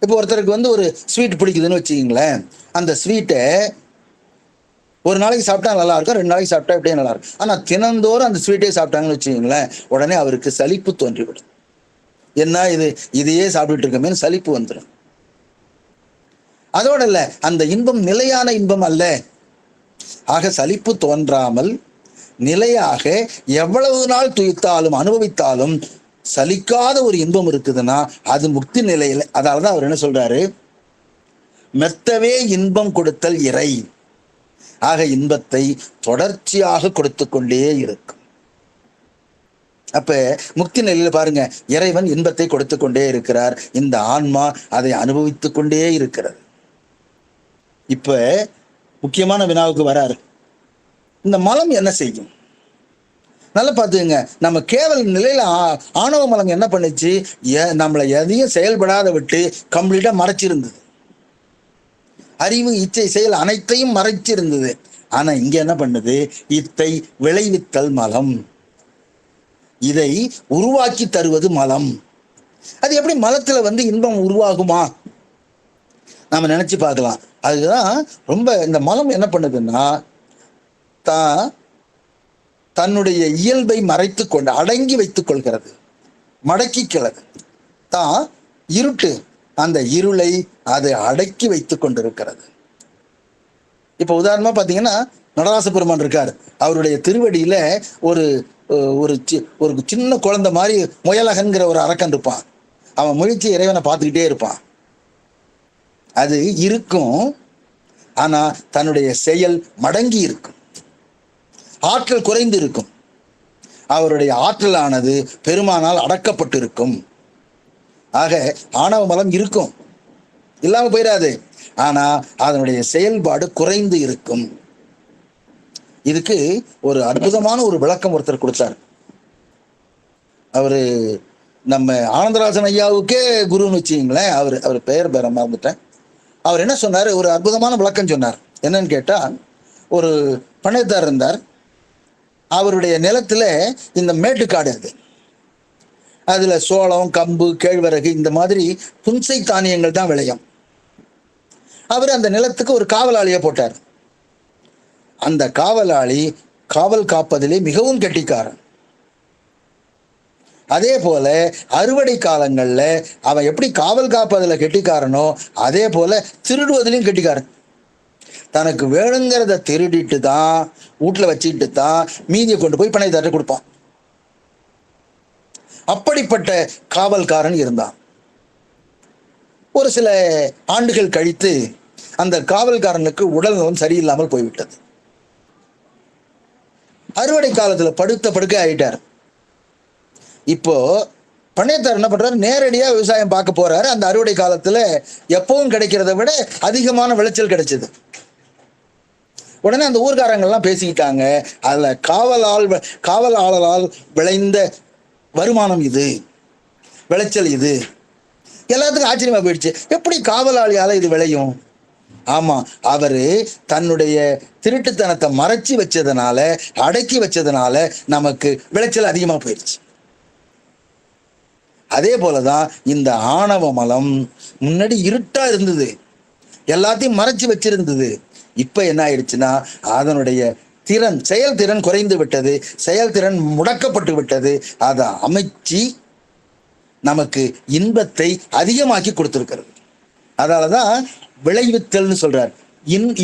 இப்போ ஒருத்தருக்கு ஒரு ஸ்வீட் பிடிக்குதுன்னு வச்சுக்கிங்களேன், அந்த ஸ்வீட்டை ஒரு நாளைக்கு சாப்பிட்டா நல்லா இருக்கும், 2 நாளைக்கு சாப்பிட்டா எப்படியே நல்லா இருக்கும். ஆனா தினந்தோறும் அந்த ஸ்வீட்டே சாப்பிட்டாங்கன்னு வச்சுக்கீங்களேன், உடனே அவருக்கு சலிப்பு தோன்றிவிடும். என்ன இதையே சாப்பிட்டுட்டு இருக்கமே சலிப்பு வந்துடும். அதோட இல்ல, அந்த இன்பம் நிலையான இன்பம் அல்ல. ஆக சலிப்பு தோன்றாமல் நிலையாக எவ்வளவு நாள் துய்த்தாலும் அனுபவித்தாலும் சலிக்காத ஒரு இன்பம் இருக்குதுன்னா அது முக்தி நிலையில. அதனாலதான் அவர் என்ன சொல்றாரு, மெத்தவே இன்பம் கொடுத்தல் இறை. ஆக இன்பத்தை தொடர்ச்சியாக கொடுத்து கொண்டே இருக்கும். அப்ப முக்தி நிலையில பாருங்க, இறைவன் இன்பத்தை கொடுத்து கொண்டே இருக்கிறார், இந்த ஆன்மா அதை அனுபவித்துக் கொண்டே இருக்கிறது. இப்ப முக்கியமான வினாவுக்கு வராரு, இந்த மலம் என்ன செய்யும்? நல்லா பார்த்துங்க, நம்ம கேவல நிலையில ஆணவ மலம் என்ன பண்ணுச்சு, நம்மளை எதையும் செயல்படாத விட்டு கம்ப்ளீட்டா மறைச்சிருந்தது. அறிவு இச்சை செயல் அனைத்தையும் மறைச்சிருந்தது. ஆனா இங்க என்ன பண்ணுது, இத்தை விளைவித்தல் மலம். இதை உருவாக்கி தருவது மலம். அது எப்படி மலத்துல இன்பம் உருவாகுமா? நாம நினைச்சு பார்க்கலாம். அதுதான் ரொம்ப இந்த மலம் என்ன பண்ணுதுன்னா, தன்னுடைய இயல்பை மறைத்து கொண்டு அடங்கி வைத்துக் கொள்கிறது, மடக்கிக்கிறது. தான் இருட்டு, அந்த இருளை அது அடக்கி வைத்துக் கொண்டிருக்கிறது. இப்ப உதாரணமா பாத்தீங்கன்னா, நடராச பெருமான் இருக்கார். அவருடைய திருவடியில ஒரு ஒரு சின்ன குழந்தை மாதிரி முயலகன்கிற ஒரு அரக்கன் இருப்பான். அவன் முழிச்சு இறைவனை பார்த்துக்கிட்டே இருப்பான். அது இருக்கும், ஆனா தன்னுடைய செயல் மடங்கி இருக்கும், ஆற்றல் குறைந்து இருக்கும். அவருடைய ஆற்றலானது பெருமானால் அடக்கப்பட்டிருக்கும். ஆக ஆணவ மலம் இருக்கும், இல்லாம போயிடாது, ஆனா அதனுடைய செயல்பாடு குறைந்து இருக்கும். இதுக்கு ஒரு அற்புதமான ஒரு விளக்கம் ஒருத்தர் கொடுத்தார். அவரு நம்ம ஆனந்தராசன் ஐயாவுக்கே குருன்னு வச்சுங்களேன். அவர் பெயர் மறந்துட்டேன். அவர் என்ன சொன்னார், ஒரு அற்புதமான விளக்கம் சொன்னார். என்னன்னு கேட்டா, ஒரு பண்ணையத்தார் இருந்தார். அவருடைய நிலத்துல இந்த மேட்டுக்காடு இருக்கு. அதுல சோளம், கம்பு, கேழ்வரகு இந்த மாதிரி புன்சை தானியங்கள் தான் விளையும். அவர் அந்த நிலத்துக்கு ஒரு காவலாளியை போட்டார். அந்த காவலாளி காவல் காப்பதிலே மிகவும் கெட்டிக்காரன். அதே போல அறுவடை காலங்கள்ல அவன் எப்படி காவல் காப்பதில் கெட்டிக்காரனோ, அதே போல திருடுவதிலையும் கெட்டிக்காரன். தனக்கு வேணுங்கிறத திருடிட்டு தான் வீட்டுல வச்சுக்கிட்டு தான் மீதியை கொண்டு போய் பணையத்தாட்ட கொடுப்பான். அப்படிப்பட்ட காவல்காரன் இருந்தான். ஒரு சில ஆண்டுகள் கழித்து அந்த காவல்காரனுக்கு உடல் நலம் சரியில்லாமல் போய்விட்டது. அறுவடை காலத்துல படுக்கை ஆயிட்டார். இப்போ பண்ணையத்தார் என்ன பண்றாரு, நேரடியா விவசாயம் பார்க்க போறாரு. அந்த அறுவடை காலத்துல எப்பவும் கிடைக்கிறத விட அதிகமான விளைச்சல் கிடைச்சது. உடனே அந்த ஊர்காரங்கள்லாம் பேசிக்கிட்டாங்க, அதுல காவலாளரால் விளைந்த வருமானம் இது, விளைச்சல் இது. எல்லாத்துக்கும் ஆச்சரியமா போயிடுச்சு. எப்படி காவலாளியால இது விளையும்? ஆமா, அவரு தன்னுடைய திருட்டுத்தனத்தை மறைச்சி வச்சதுனால, அடக்கி வச்சதுனால நமக்கு விளைச்சல் அதிகமா போயிடுச்சு. அதே போலதான் இந்த ஆணவ மலம் முன்னாடி இருட்டா இருந்தது, எல்லாத்தையும் மறைச்சு வச்சிருந்தது. இப்ப என்ன ஆயிடுச்சுன்னா, அதனுடைய செயல்திறன் குறைந்து விட்டது, செயல்திறன் முடக்கப்பட்டு விட்டது. அதை அமைச்சு நமக்கு இன்பத்தை அதிகமாக்கி கொடுத்திருக்கிறது. அதனாலதான் விளைவித்தல்னு சொல்றார்.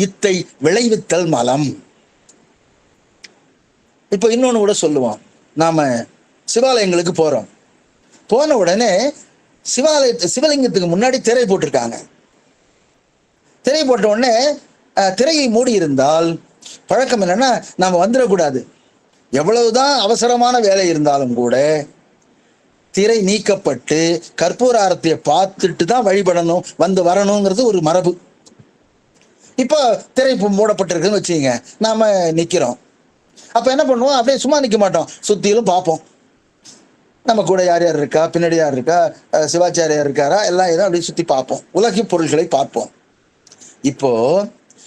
இத்தை விளைவித்தல் மலம். இப்ப இன்னொன்னு கூட சொல்லுவோம். நாம சிவாலயங்களுக்கு போறோம். போன உடனே சிவலிங்கத்துக்கு முன்னாடி திரை போட்டிருக்காங்க. திரை போட்ட உடனே திரையை மூடி இருந்தால் பழக்கம் என்னன்னா, நாம வந்துடக்கூடாது. எவ்வளவுதான் அவசரமான வேலை இருந்தாலும் கூட திரை நீக்கப்பட்டு கற்பூர ஆரத்தியை பார்த்துட்டு தான் வழிபடணும், வரணுங்கிறது ஒரு மரபு. இப்போ திரை மூடப்பட்டிருக்குன்னு வச்சுங்க, நாம நிக்கிறோம். அப்ப என்ன பண்ணுவோம், அப்படியே சும்மா நிக்க மாட்டோம், சுத்திலும் பார்ப்போம். நம்ம கூட யார் யார் இருக்கா, பின்னாடி யார் இருக்கா, சிவாச்சாரியார் இருக்காரா, எல்லாம் ஏதோ அப்படியே சுத்தி பார்ப்போம், உலக பொருள்களை பார்ப்போம். இப்போ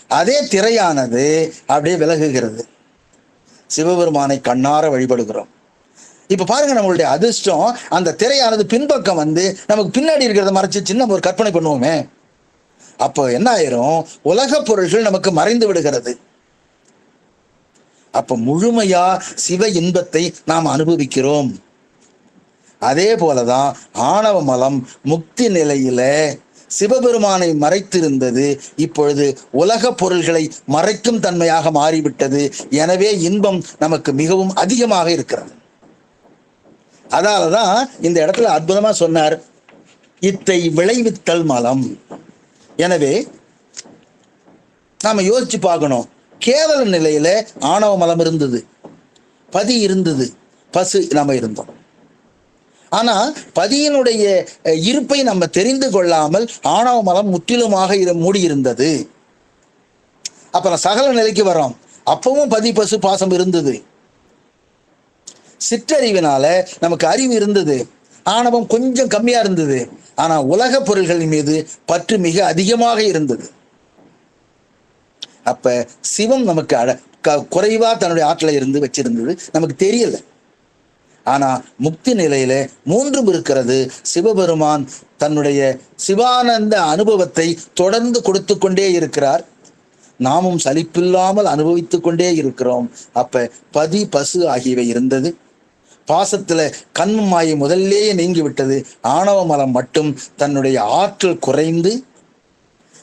அதே திரையானது அப்படியே விலகுகிறது, சிவபெருமானை கண்ணார வழிபடுகிறோம். இப்ப பாருங்க, நம்மளுடைய அதிர்ஷ்டம், அந்த திரையானது பின்பக்கம் நமக்கு பின்னாடி இருக்கிறத மறைச்சிச்சுன்னு நம்ம ஒரு கற்பனை பண்ணுவோமே. அப்போ என்ன ஆயிரும், உலக பொருள்கள் நமக்கு மறைந்து விடுகிறது. அப்ப முழுமையா சிவ இன்பத்தை நாம் அனுபவிக்கிறோம். அதே போலதான் ஆணவ மலம் முக்தி நிலையில சிவபெருமானை மறைத்திருந்தது, இப்பொழுது உலக பொருள்களை மறைக்கும் தன்மையாக மாறிவிட்டது. எனவே இன்பம் நமக்கு மிகவும் அதிகமாக இருக்கிறது. அதனாலதான் இந்த இடத்துல அற்புதமா சொன்னார், இத்தை விளைவித்தல் மலம். எனவே நாம யோசிச்சு பார்க்கணும். கேவல நிலையில ஆணவ மலம் இருந்தது, பதி இருந்தது, பசு நாம இருந்தோம். ஆனா பதியினுடைய இருப்பை நம்ம தெரிந்து கொள்ளாமல் ஆணவ மலம் முற்றிலுமாக மூடி இருந்தது. அப்புறம் சகல நிலைக்கு வரோம், அப்பவும் பதி பசு பாசம் இருந்தது. சிற்றறிவினால நமக்கு அறிவு இருந்தது, ஆணவம் கொஞ்சம் கம்மியா இருந்தது. ஆனா உலக பொருள்களின் மீது பற்று மிக அதிகமாக இருந்தது. அப்ப சிவம் நமக்கு குறைவா தன்னுடைய ஆற்றலை இருந்து வச்சிருந்தது, நமக்கு தெரியல. ஆனா முக்தி நிலையில மூன்றும் இருக்கிறது. சிவபெருமான் தன்னுடைய சிவானந்த அனுபவத்தை தொடர்ந்து கொடுத்து கொண்டே இருக்கிறார். நாமும் சலிப்பில்லாமல் அனுபவித்துக் கொண்டே இருக்கிறோம். அப்ப பதி பசு ஆகியவை இருந்தது. பாசத்துல கண் மாயை முதல்லேயே நீங்கிவிட்டது. ஆணவ மலம் மட்டும் தன்னுடைய ஆற்றல் குறைந்து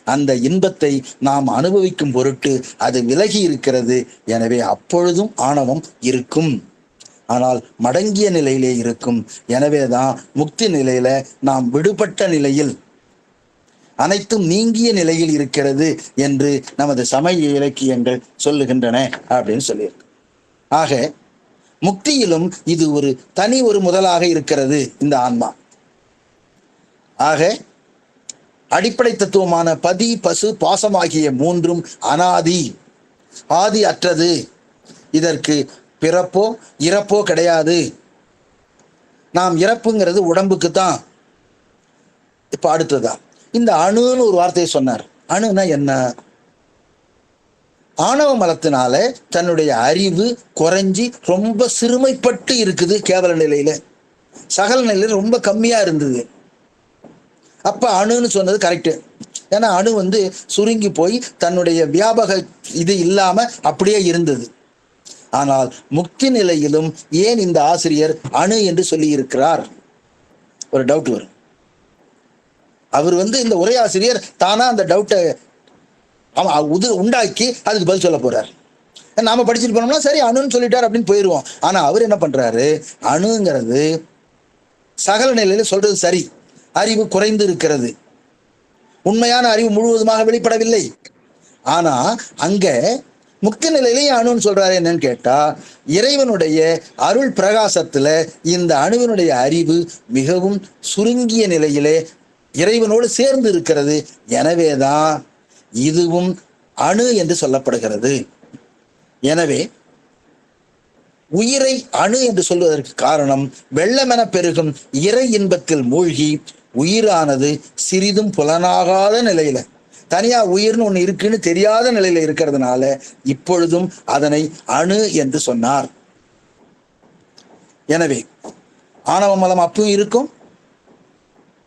அந்த இன்பத்தை நாம் அனுபவிக்கும் பொருட்டு அது விலகி இருக்கிறது. எனவே அப்பொழுதும் ஆணவம் இருக்கும், ஆனால் மடங்கிய நிலையிலே இருக்கும். எனவேதான் முக்தி நிலையில நாம் விடுபட்ட நிலையில், அனைத்தும் நீங்கிய நிலையில் இருக்கிறது என்று நமது சமய இலக்கியங்கள் சொல்லுகின்றன அப்படின்னு சொல்லியிருக்கு. ஆக முக்தியிலும் இது ஒரு தனி ஒரு முதலாக இருக்கிறது இந்த ஆன்மா. ஆக அடிப்படை தத்துவமான பதி பசு பாசமாகிய மூன்றும் அனாதி, ஆதி அற்றது. இதற்கு பிறப்போ இறப்போ கிடையாது. நாம் இறப்புங்கிறது உடம்புக்கு தான். இப்ப அடுத்ததா இந்த அணுன்னு ஒரு வார்த்தையை சொன்னார். அணுனா என்ன? ஆணவ மலத்தினால தன்னுடைய அறிவு குறைஞ்சி ரொம்ப சிறுமைப்பட்டு இருக்குது. கேவல நிலையில, சகல நிலையில ரொம்ப கம்மியா இருந்தது. அப்ப அணுன்னு சொன்னது கரெக்டு. ஏன்னா அணு சுருங்கி போய் தன்னுடைய வியாபக இது இல்லாம அப்படியே இருந்தது. ஆனால் முக்தி நிலையிலும் ஏன் இந்த ஆசிரியர் அணு என்று சொல்லி இருக்கிறார்? ஒரு டவுட் வரும். அவர் இந்த உரையாசிரியர் தானா அந்த டவுட்டை உண்டாக்கி அதுக்கு பதில் சொல்ல போறார். நாம படிச்சுட்டு போனோம்னா சரி அணுன்னு சொல்லிட்டார் அப்படின்னு போயிடுவோம். ஆனா அவர் என்ன பண்றாரு? அணுங்கிறது சகல நிலையில சொல்றது சரி, அறிவு குறைந்து இருக்கிறது, உண்மையான அறிவு முழுவதுமாக வெளிப்படவில்லை. ஆனா அங்க முக்தி நிலையிலேயே அணுன்னு சொல்றாரு. என்னன்னு கேட்டா, இறைவனுடைய அருள் பிரகாசத்துல இந்த அணுவினுடைய அறிவு மிகவும் சுருங்கிய நிலையிலே இறைவனோடு சேர்ந்து இருக்கிறது. எனவேதான் இதுவும் அணு என்று சொல்லப்படுகிறது. எனவே உயிரை அணு என்று சொல்வதற்கு காரணம், வெள்ளமென பெருகும் இறை இன்பத்தில் மூழ்கி உயிரானது சிறிதும் புலனாகாத நிலையில, தனியா உயிர்னு ஒண்ணு இருக்குன்னு தெரியாத நிலையில இருக்கிறதுனால இப்பொழுதும் அதனை அணு என்று சொன்னார். எனவே ஆணவ மலம் அப்பவும் இருக்கும்,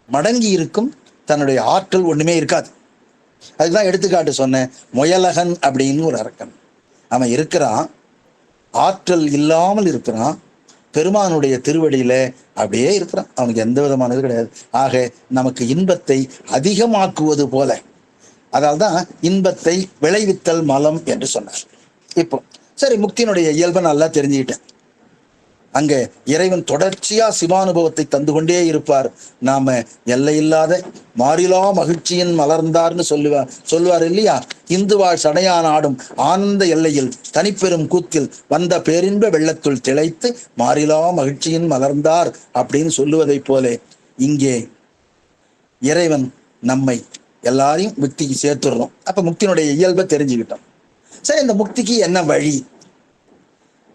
மடங்கி இருக்கும், தன்னுடைய ஆற்றல் ஒண்ணுமே இருக்காது. அதுதான் எடுத்துக்காட்டு சொன்னேன். முயலகன் அப்படின்னு ஒரு அரக்கன், அவன் இருக்கிறான், ஆற்றல் இல்லாமல் இருக்கிறான், பெருமானுடைய திருவடியில அப்படியே இருக்கிறான், அவனுக்கு எந்த விதமானது கிடையாது. ஆக நமக்கு இன்பத்தை அதிகமாக்குவது போல, அதால்தான் இன்பத்தை விளைவித்தல் மலம் என்று சொன்னார். இப்போ சரி, முக்தியினுடைய இயல்பை நல்லா தெரிஞ்சுக்கிட்டேன். அங்க இறைவன் தொடர்ச்சியா சிவானுபவத்தை தந்து கொண்டே இருப்பார். நாம எல்லையில்லாத மாறிலா மகிழ்ச்சியின் மலர்ந்தார்னு சொல்லுவார் இல்லையா? இந்துவாழ் சடையான் ஆடும் ஆனந்த எல்லையில் தனிப்பெரும் கூத்தில் வந்த பேரின்ப வெள்ளத்துள் திளைத்து மாறிலா மகிழ்ச்சியின் மலர்ந்தார் அப்படின்னு சொல்லுவதை போல இங்கே இறைவன் நம்மை எல்லாரையும் முக்திக்கு சேர்த்துடுறோம். அப்ப முக்தியினுடைய இயல்பை தெரிஞ்சுக்கிட்டோம். சரி, இந்த முக்திக்கு என்ன வழி?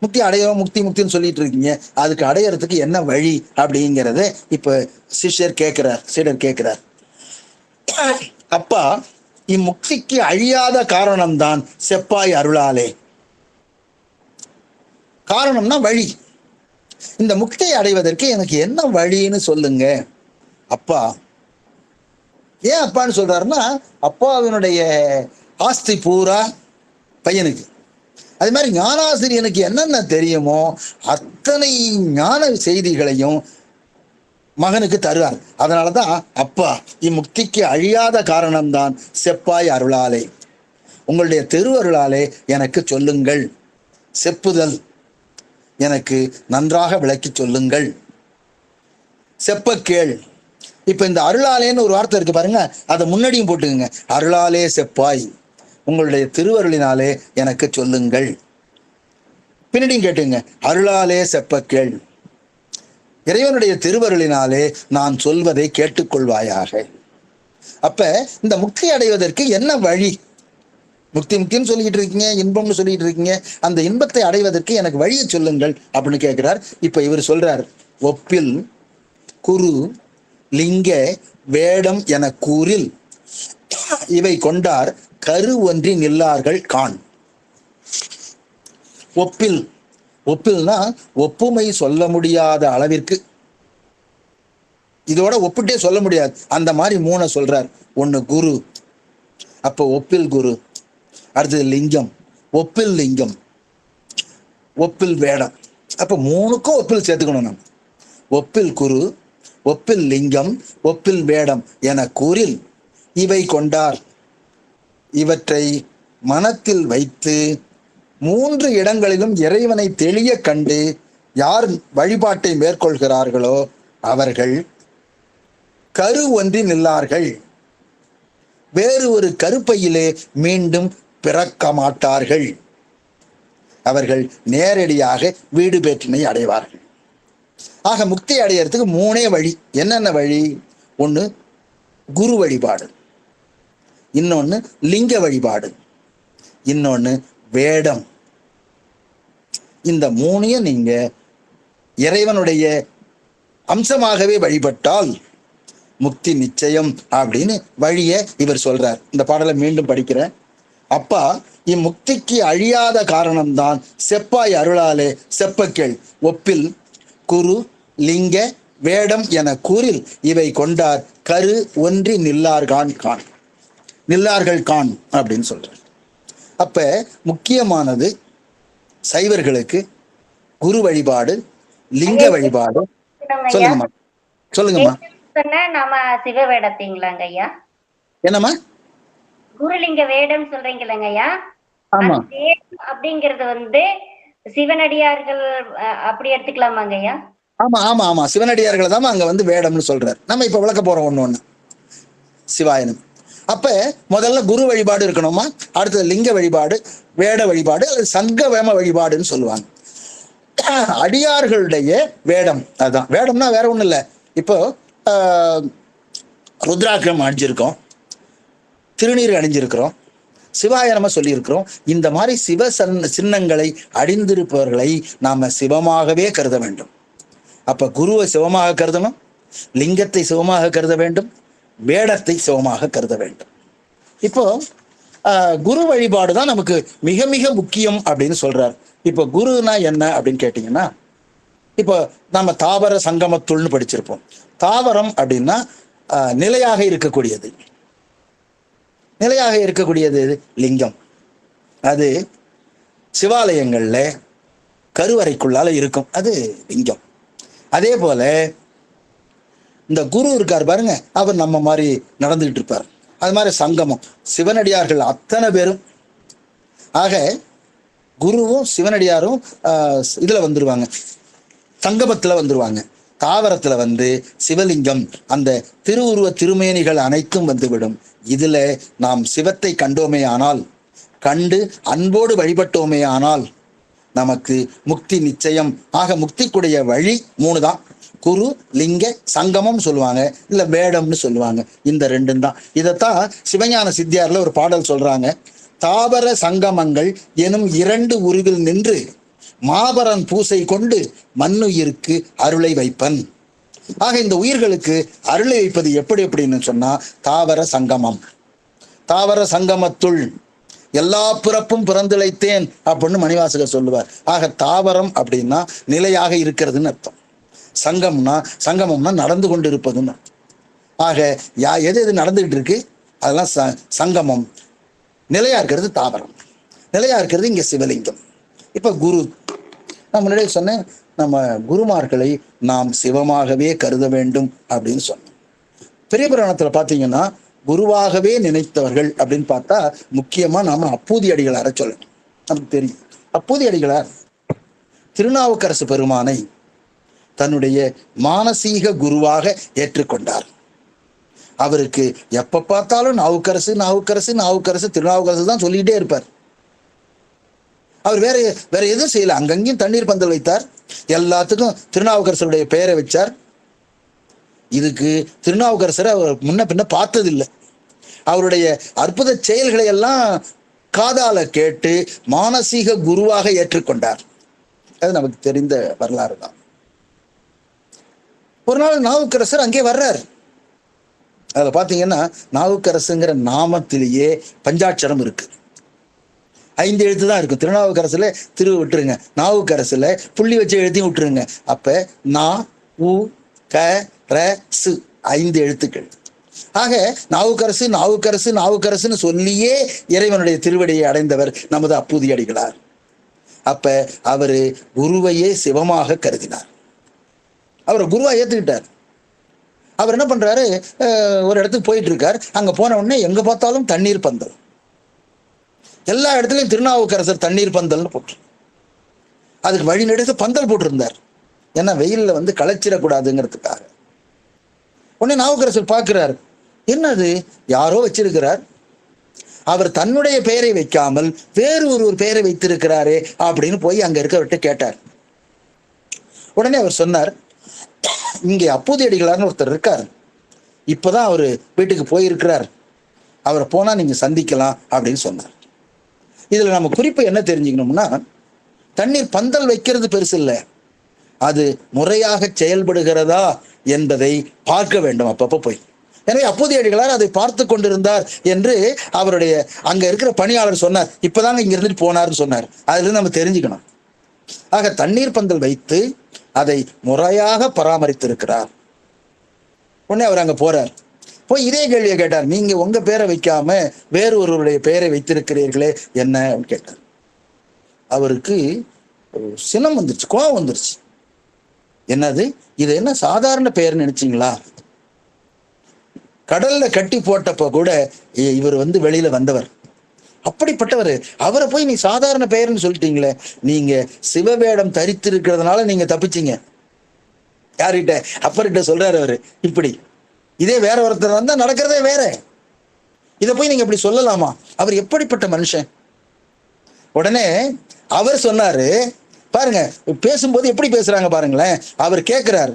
முக்தி அடையோம், முக்தி முக்தின்னு சொல்லிட்டு இருக்கீங்க, அதுக்கு அடையறதுக்கு என்ன வழி அப்படிங்கிறத இப்ப சீடர் கேட்கிறார். அப்பா, இம்முக்திக்கு அழியாத காரணம்தான் செப்பாய் அருளாலே. காரணம்னா வழி. இந்த முக்தியை அடைவதற்கு எனக்கு என்ன வழின்னு சொல்லுங்க அப்பா. ஏன் அப்பான்னு சொல்றாருன்னா, அப்பாவினுடைய ஆஸ்தி பூரா பையனுக்கு. அது மாதிரி ஞானாசிரியனுக்கு என்னென்ன தெரியுமோ அத்தனை ஞான செய்திகளையும் மகனுக்கு தருவார். அதனாலதான் அப்பா, இம்முக்திக்கு அழியாத காரணம்தான் செப்பாய் அருளாலே, உங்களுடைய திருவருளாலே எனக்கு சொல்லுங்கள், செப்புதல் எனக்கு நன்றாக விளக்கி சொல்லுங்கள், செப்ப கேள். இப்ப இந்த அருளாலேன்னு ஒரு வார்த்தை இருக்கு பாருங்க, அதை முன்னாடியும் போட்டுக்குங்க. அருளாலே செப்பாய், உங்களுடைய திருவருளினாலே எனக்கு சொல்லுங்கள். பின்னாடியும் கேட்டுங்க, அருளாலே செப்ப கேள், இறைவனுடைய திருவருளினாலே நான் சொல்வதை கேட்டுக்கொள்வாயாக. அப்ப இந்த முக்தி அடைவதற்கு என்ன வழி? முக்தின்னு சொல்லிக்கிட்டு இருக்கீங்க, இன்பம்னு சொல்லிட்டு இருக்கீங்க, அந்த இன்பத்தை அடைவதற்கு எனக்கு வழியை சொல்லுங்கள் அப்படின்னு கேட்கிறார். இப்ப இவர் சொல்றார், ஒப்பில் குரு லிங்க வேடம் என கூறில் இவை கொண்டார் கரு ஒன்றி நில்லார்கள் காண். ஒப்பில், ஒப்பில்னா ஒப்புமை சொல்ல முடியாத அளவிற்கு, இதோட ஒப்பிட்டே சொல்ல முடியாது அந்த மாதிரி 3 சொல்றார். ஒண்ணு குரு, அப்போ ஒப்பில் குரு. அடுத்தது லிங்கம், ஒப்பில் லிங்கம், ஒப்பில் வேடம். அப்ப 3க்கும் ஒப்பில் சேர்த்துக்கணும் நம்ம. ஒப்பில் குரு, ஒப்பில் லிங்கம், ஒப்பில் வேடம் என கூறில் இவை கொண்டார். இவற்றை மனத்தில் வைத்து 3 இடங்களிலும் இறைவனை தெளிய கண்டு யார் வழிபாட்டை மேற்கொள்கிறார்களோ அவர்கள் கரு ஒன்றி நில்லார்கள். வேறு ஒரு கருப்பையிலே மீண்டும் பிறக்க மாட்டார்கள். அவர்கள் நேரடியாக வீடு பேற்றினை அடைவார்கள். ஆக முக்தி அடையறதுக்கு 3 வழி. என்னென்ன வழி? ஒன்று குரு வழிபாடு, இன்னொன்று லிங்க வழிபாடு, இன்னொன்று வேடம். இந்த 3ஐயும் நீங்க இறைவனுடைய அம்சமாகவே வழிபட்டால் முக்தி நிச்சயம் அப்படின்னு வழியை இவர் சொல்றார். இந்த பாடலை மீண்டும் படிக்கிறேன். அப்பா, இம்முக்திக்கு அழியாத காரணம்தான் செப்பாய் அருளாலே செப்பக்கேள். ஒப்பில் குரு லிங்க வேடம் என கூறில் இவை கொண்டார் கரு ஒன்றி நில்லார்கள் காண் அப்படின்னு சொல்றார். அப்ப முக்கியமானது சைவர்களுக்கு குரு வழிபாடு, லிங்க வழிபாடு. சொல்லுங்கம்மா. நாம சிவ வேடத்தீங்களாங்க ஐயா? என்னம்மா? குருலிங்க வேடம் சொல்றீங்களங்க ஐயா? ஆமா. அப்படிங்கிறது சிவனடியார்கள் அப்படி எடுத்துக்கலாமாங்க ஐயா? ஆமா ஆமா ஆமா, சிவனடியார்களை தான் அங்க வேடம்னு சொல்றாரு. நம்ம இப்ப விளக்க போறோம் ஒண்ணு. சிவாயனம். அப்ப முதல்ல குரு வழிபாடு இருக்கணுமா, அடுத்தது லிங்க வழிபாடு, வேட வழிபாடு அல்லது சங்க வேம வழிபாடுன்னு சொல்லுவாங்க. அடியார்களுடைய வேடம், அதுதான் வேடம்னா வேற ஒண்ணும் இல்லை. இப்போ ருத்ராட்சம் அணிஞ்சிருக்கோம், திருநீர் அணிஞ்சிருக்கிறோம், சிவாயனமா சொல்லியிருக்கிறோம். இந்த மாதிரி சிவ சின்னங்களை அணிந்திருப்பவர்களை நாம சிவமாகவே கருத வேண்டும். அப்ப குருவை சிவமாக கருதணும், லிங்கத்தை சிவமாக கருத வேண்டும், வேடத்தை சிவமாக கருத வேண்டும். இப்போ குரு வழிபாடு தான் நமக்கு மிக மிக முக்கியம் அப்படின்னு சொல்றார். இப்போ குருனா என்ன அப்படின்னு கேட்டீங்கன்னா, இப்போ நம்ம தாவர சங்கமத்துள்னு படிச்சிருப்போம். தாவரம் அப்படின்னா நிலையாக இருக்கக்கூடியது. நிலையாக இருக்கக்கூடியது லிங்கம். அது சிவாலயங்கள்ல கருவறைக்குள்ளால இருக்கும், அது லிங்கம். அதே போல இந்த குரு இருக்கார் பாருங்க, அவர் நம்ம மாதிரி நடந்துகிட்டு இருப்பார். அது மாதிரி சங்கமம், சிவனடியார்கள் அத்தனை பேரும். ஆக குருவும் சிவனடியாரும் இதுல வந்துருவாங்க, சங்கமத்துல வந்துருவாங்க. தாவரத்துல சிவலிங்கம், அந்த திருவுருவ திருமேனிகள் அனைத்தும் வந்துவிடும். இதுல நாம் சிவத்தை கண்டோமே ஆனால், கண்டு அன்போடு வழிபட்டோமே ஆனால் நமக்கு முக்தி நிச்சயம். ஆக முக்திக்குடைய வழி 3 தான். குரு லிங்க சங்கமம் சொல்லுவாங்க, இல்ல வேடம்னு சொல்லுவாங்க. இந்த 2 தான். இதைத்தான் சிவஞான சித்தியார்ல ஒரு பாடல் சொல்றாங்க. தாவர சங்கமங்கள் எனும் 2 உருவில் நின்று மாபரன் பூசை கொண்டு மண்ணுயிருக்கு அருளை வைப்பன். ஆக இந்த உயிர்களுக்கு அருளை வைப்பது எப்படி அப்படின்னு சொன்னா தாவர சங்கமம். தாவர சங்கமத்துள் எல்லா பிறப்பும் பிறந்திழைத்தேன் அப்படின்னு மணிவாசகர் சொல்லுவார். ஆக தாவரம் அப்படின்னா நிலையாக இருக்கிறதுன்னு அர்த்தம். சங்கமம்னா நடந்து கொண்டு இருப்பதுன்னு அர்த்தம். ஆக எது எது நடந்துகிட்டு இருக்கு அதெல்லாம் சங்கமம். நிலையா இருக்கிறது தாவரம், நிலையா இருக்கிறது இங்க சிவலிங்கம். இப்ப குரு, நான் முன்னாடியே சொன்னேன், நம்ம குருமார்களை நாம் சிவமாகவே கருத வேண்டும் அப்படின்னு சொன்னோம். பெரிய புராணத்துல பாத்தீங்கன்னா குருவாகவே நினைத்தவர்கள் அப்படின்னு பார்த்தா முக்கியமா நாம அப்பூதி அடிகளார சொல்லணும். நமக்கு தெரியும், அப்பூதி அடிகளார் திருநாவுக்கரசு பெருமானை தன்னுடைய மானசீக குருவாக ஏற்றுக்கொண்டார். அவருக்கு எப்ப பார்த்தாலும் நாவுக்கரசு நாவுக்கரசு நாவுக்கரசு திருநாவுக்கரசு தான் சொல்லிட்டே இருப்பார். அவர் வேற எதுவும் செய்யல. அங்கங்கேயும் தண்ணீர் பந்தல் வைத்தார், எல்லாத்துக்கும் திருநாவுக்கரசருடைய பெயரை வச்சார். இதுக்கு திருநாவுக்கரசரை அவர் முன்ன பின்ன பார்த்ததில்லை. அவருடைய அற்புத செயல்களை எல்லாம் காதால கேட்டு மானசீக குருவாக ஏற்றுக்கொண்டார். அது நமக்கு தெரிந்த வரலாறு தான். ஒரு நாள் நாவுக்கரசர் அங்கே வர்றார். அதுல பாத்தீங்கன்னா நாவுக்கரசுங்கிற நாமத்திலேயே பஞ்சாட்சரம் இருக்கு. 5 எழுத்து தான் இருக்கும். திருநாவுக்கரசுல திரு விட்டுருங்க, நாவுக்கரசுல புள்ளி வச்ச எழுத்தையும் விட்டுருங்க. அப்ப நா உ க ர சு 5 எழுத்துக்கள். ஆக நாவுக்கரசு நாவுக்கரசு நாவுக்கரசுன்னு சொல்லியே இறைவனுடைய திருவடியை அடைந்தவர் நமது அப்பூதியடிகளார். அப்ப அவரு குருவையே சிவமாக கருதினார். அவரை குருவா ஏத்துக்கிட்டார். அவர் என்ன பண்றாரு, ஒரு இடத்துக்கு போயிட்டு இருக்கார். அங்க போன உடனே எங்க பார்த்தாலும் தண்ணீர் பந்தல், எல்லா இடத்துலயும் திருநாவுக்கரசர் தண்ணீர் பந்தல்னு போட்டு அதுக்கு வழி நெடுத்து பந்தல் போட்டிருந்தார். ஏன்னா வெயில்ல வந்து களைச்சிடக்கூடாதுங்கிறதுக்காக. உடனே நாவுக்கரசர் பார்க்கிறார், என்னது யாரோ வச்சிருக்கிறார், அவர் தன்னுடைய பெயரை வைக்காமல் வேறு ஒரு பெயரை வைத்திருக்கிறாரே அப்படின்னு போய் அங்க இருக்கவர்கிட்ட கேட்டார். உடனே அவர் சொன்னார், இங்கே அப்பூதியடிகளார்னு ஒருத்தர் இருக்கார், இப்பதான் அவரு வீட்டுக்கு போயிருக்கிறார், அவரை போனா நீங்க சந்திக்கலாம் அப்படின்னு சொன்னார். இதுல நம்ம குறிப்பு என்ன தெரிஞ்சுக்கணும்னா, தண்ணீர் பந்தல் வைக்கிறது பெருசு இல்லை, அது முறையாக செயல்படுகிறதா என்பதை பார்க்க வேண்டும் அப்பப்போ போய். எனவே அப்பூதியடிகளார் அதை பார்த்து கொண்டிருந்தார் என்று அவருடைய அங்க இருக்கிற பணியாளர் சொன்னார். இப்பதாங்க இங்க இருந்துட்டு போனார்னு சொன்னார். அதுல இருந்து நம்ம தெரிஞ்சுக்கணும். ஆக தண்ணீர் பந்தல் வைத்து அதை முறையாக பராமரித்திருக்கிறார். உடனே அவர் அங்க போறார். போய் இதே கேள்வியை கேட்டார், நீங்க உங்க பேரை வைக்காம வேறு ஒருவருடைய பெயரை வைத்திருக்கிறீர்களே என்ன கேட்டார். அவருக்கு சினம் வந்துருச்சு, கோபம் வந்துருச்சு. என்னது இது, என்ன சாதாரண பெயர்னு நினைச்சீங்களா? கடல்ல கட்டி போட்டப்ப கூட இவர் வந்து வெளியில வந்தவர், அப்படிப்பட்டவர். அவரை போய் நீ சாதாரண பெயர்னு சொல்லிட்டீங்களே, நீங்க சிவவேடம் தரித்திருக்கிறதுனால நீங்க தப்பிச்சீங்க. யார்கிட்ட? அப்பர்கிட்ட சொல்றாரு அவரு. இப்படி இதே வேற ஒருத்தர் வந்தா நடக்கிறதே வேற, இதை போய் நீங்க இப்படி சொல்லலாமா? அவர் எப்படிப்பட்ட மனுஷன்? உடனே அவர் சொன்னாரு, பாருங்க பேசும்போது எப்படி பேசுறாங்க பாருங்களேன். அவர் கேட்கிறார்,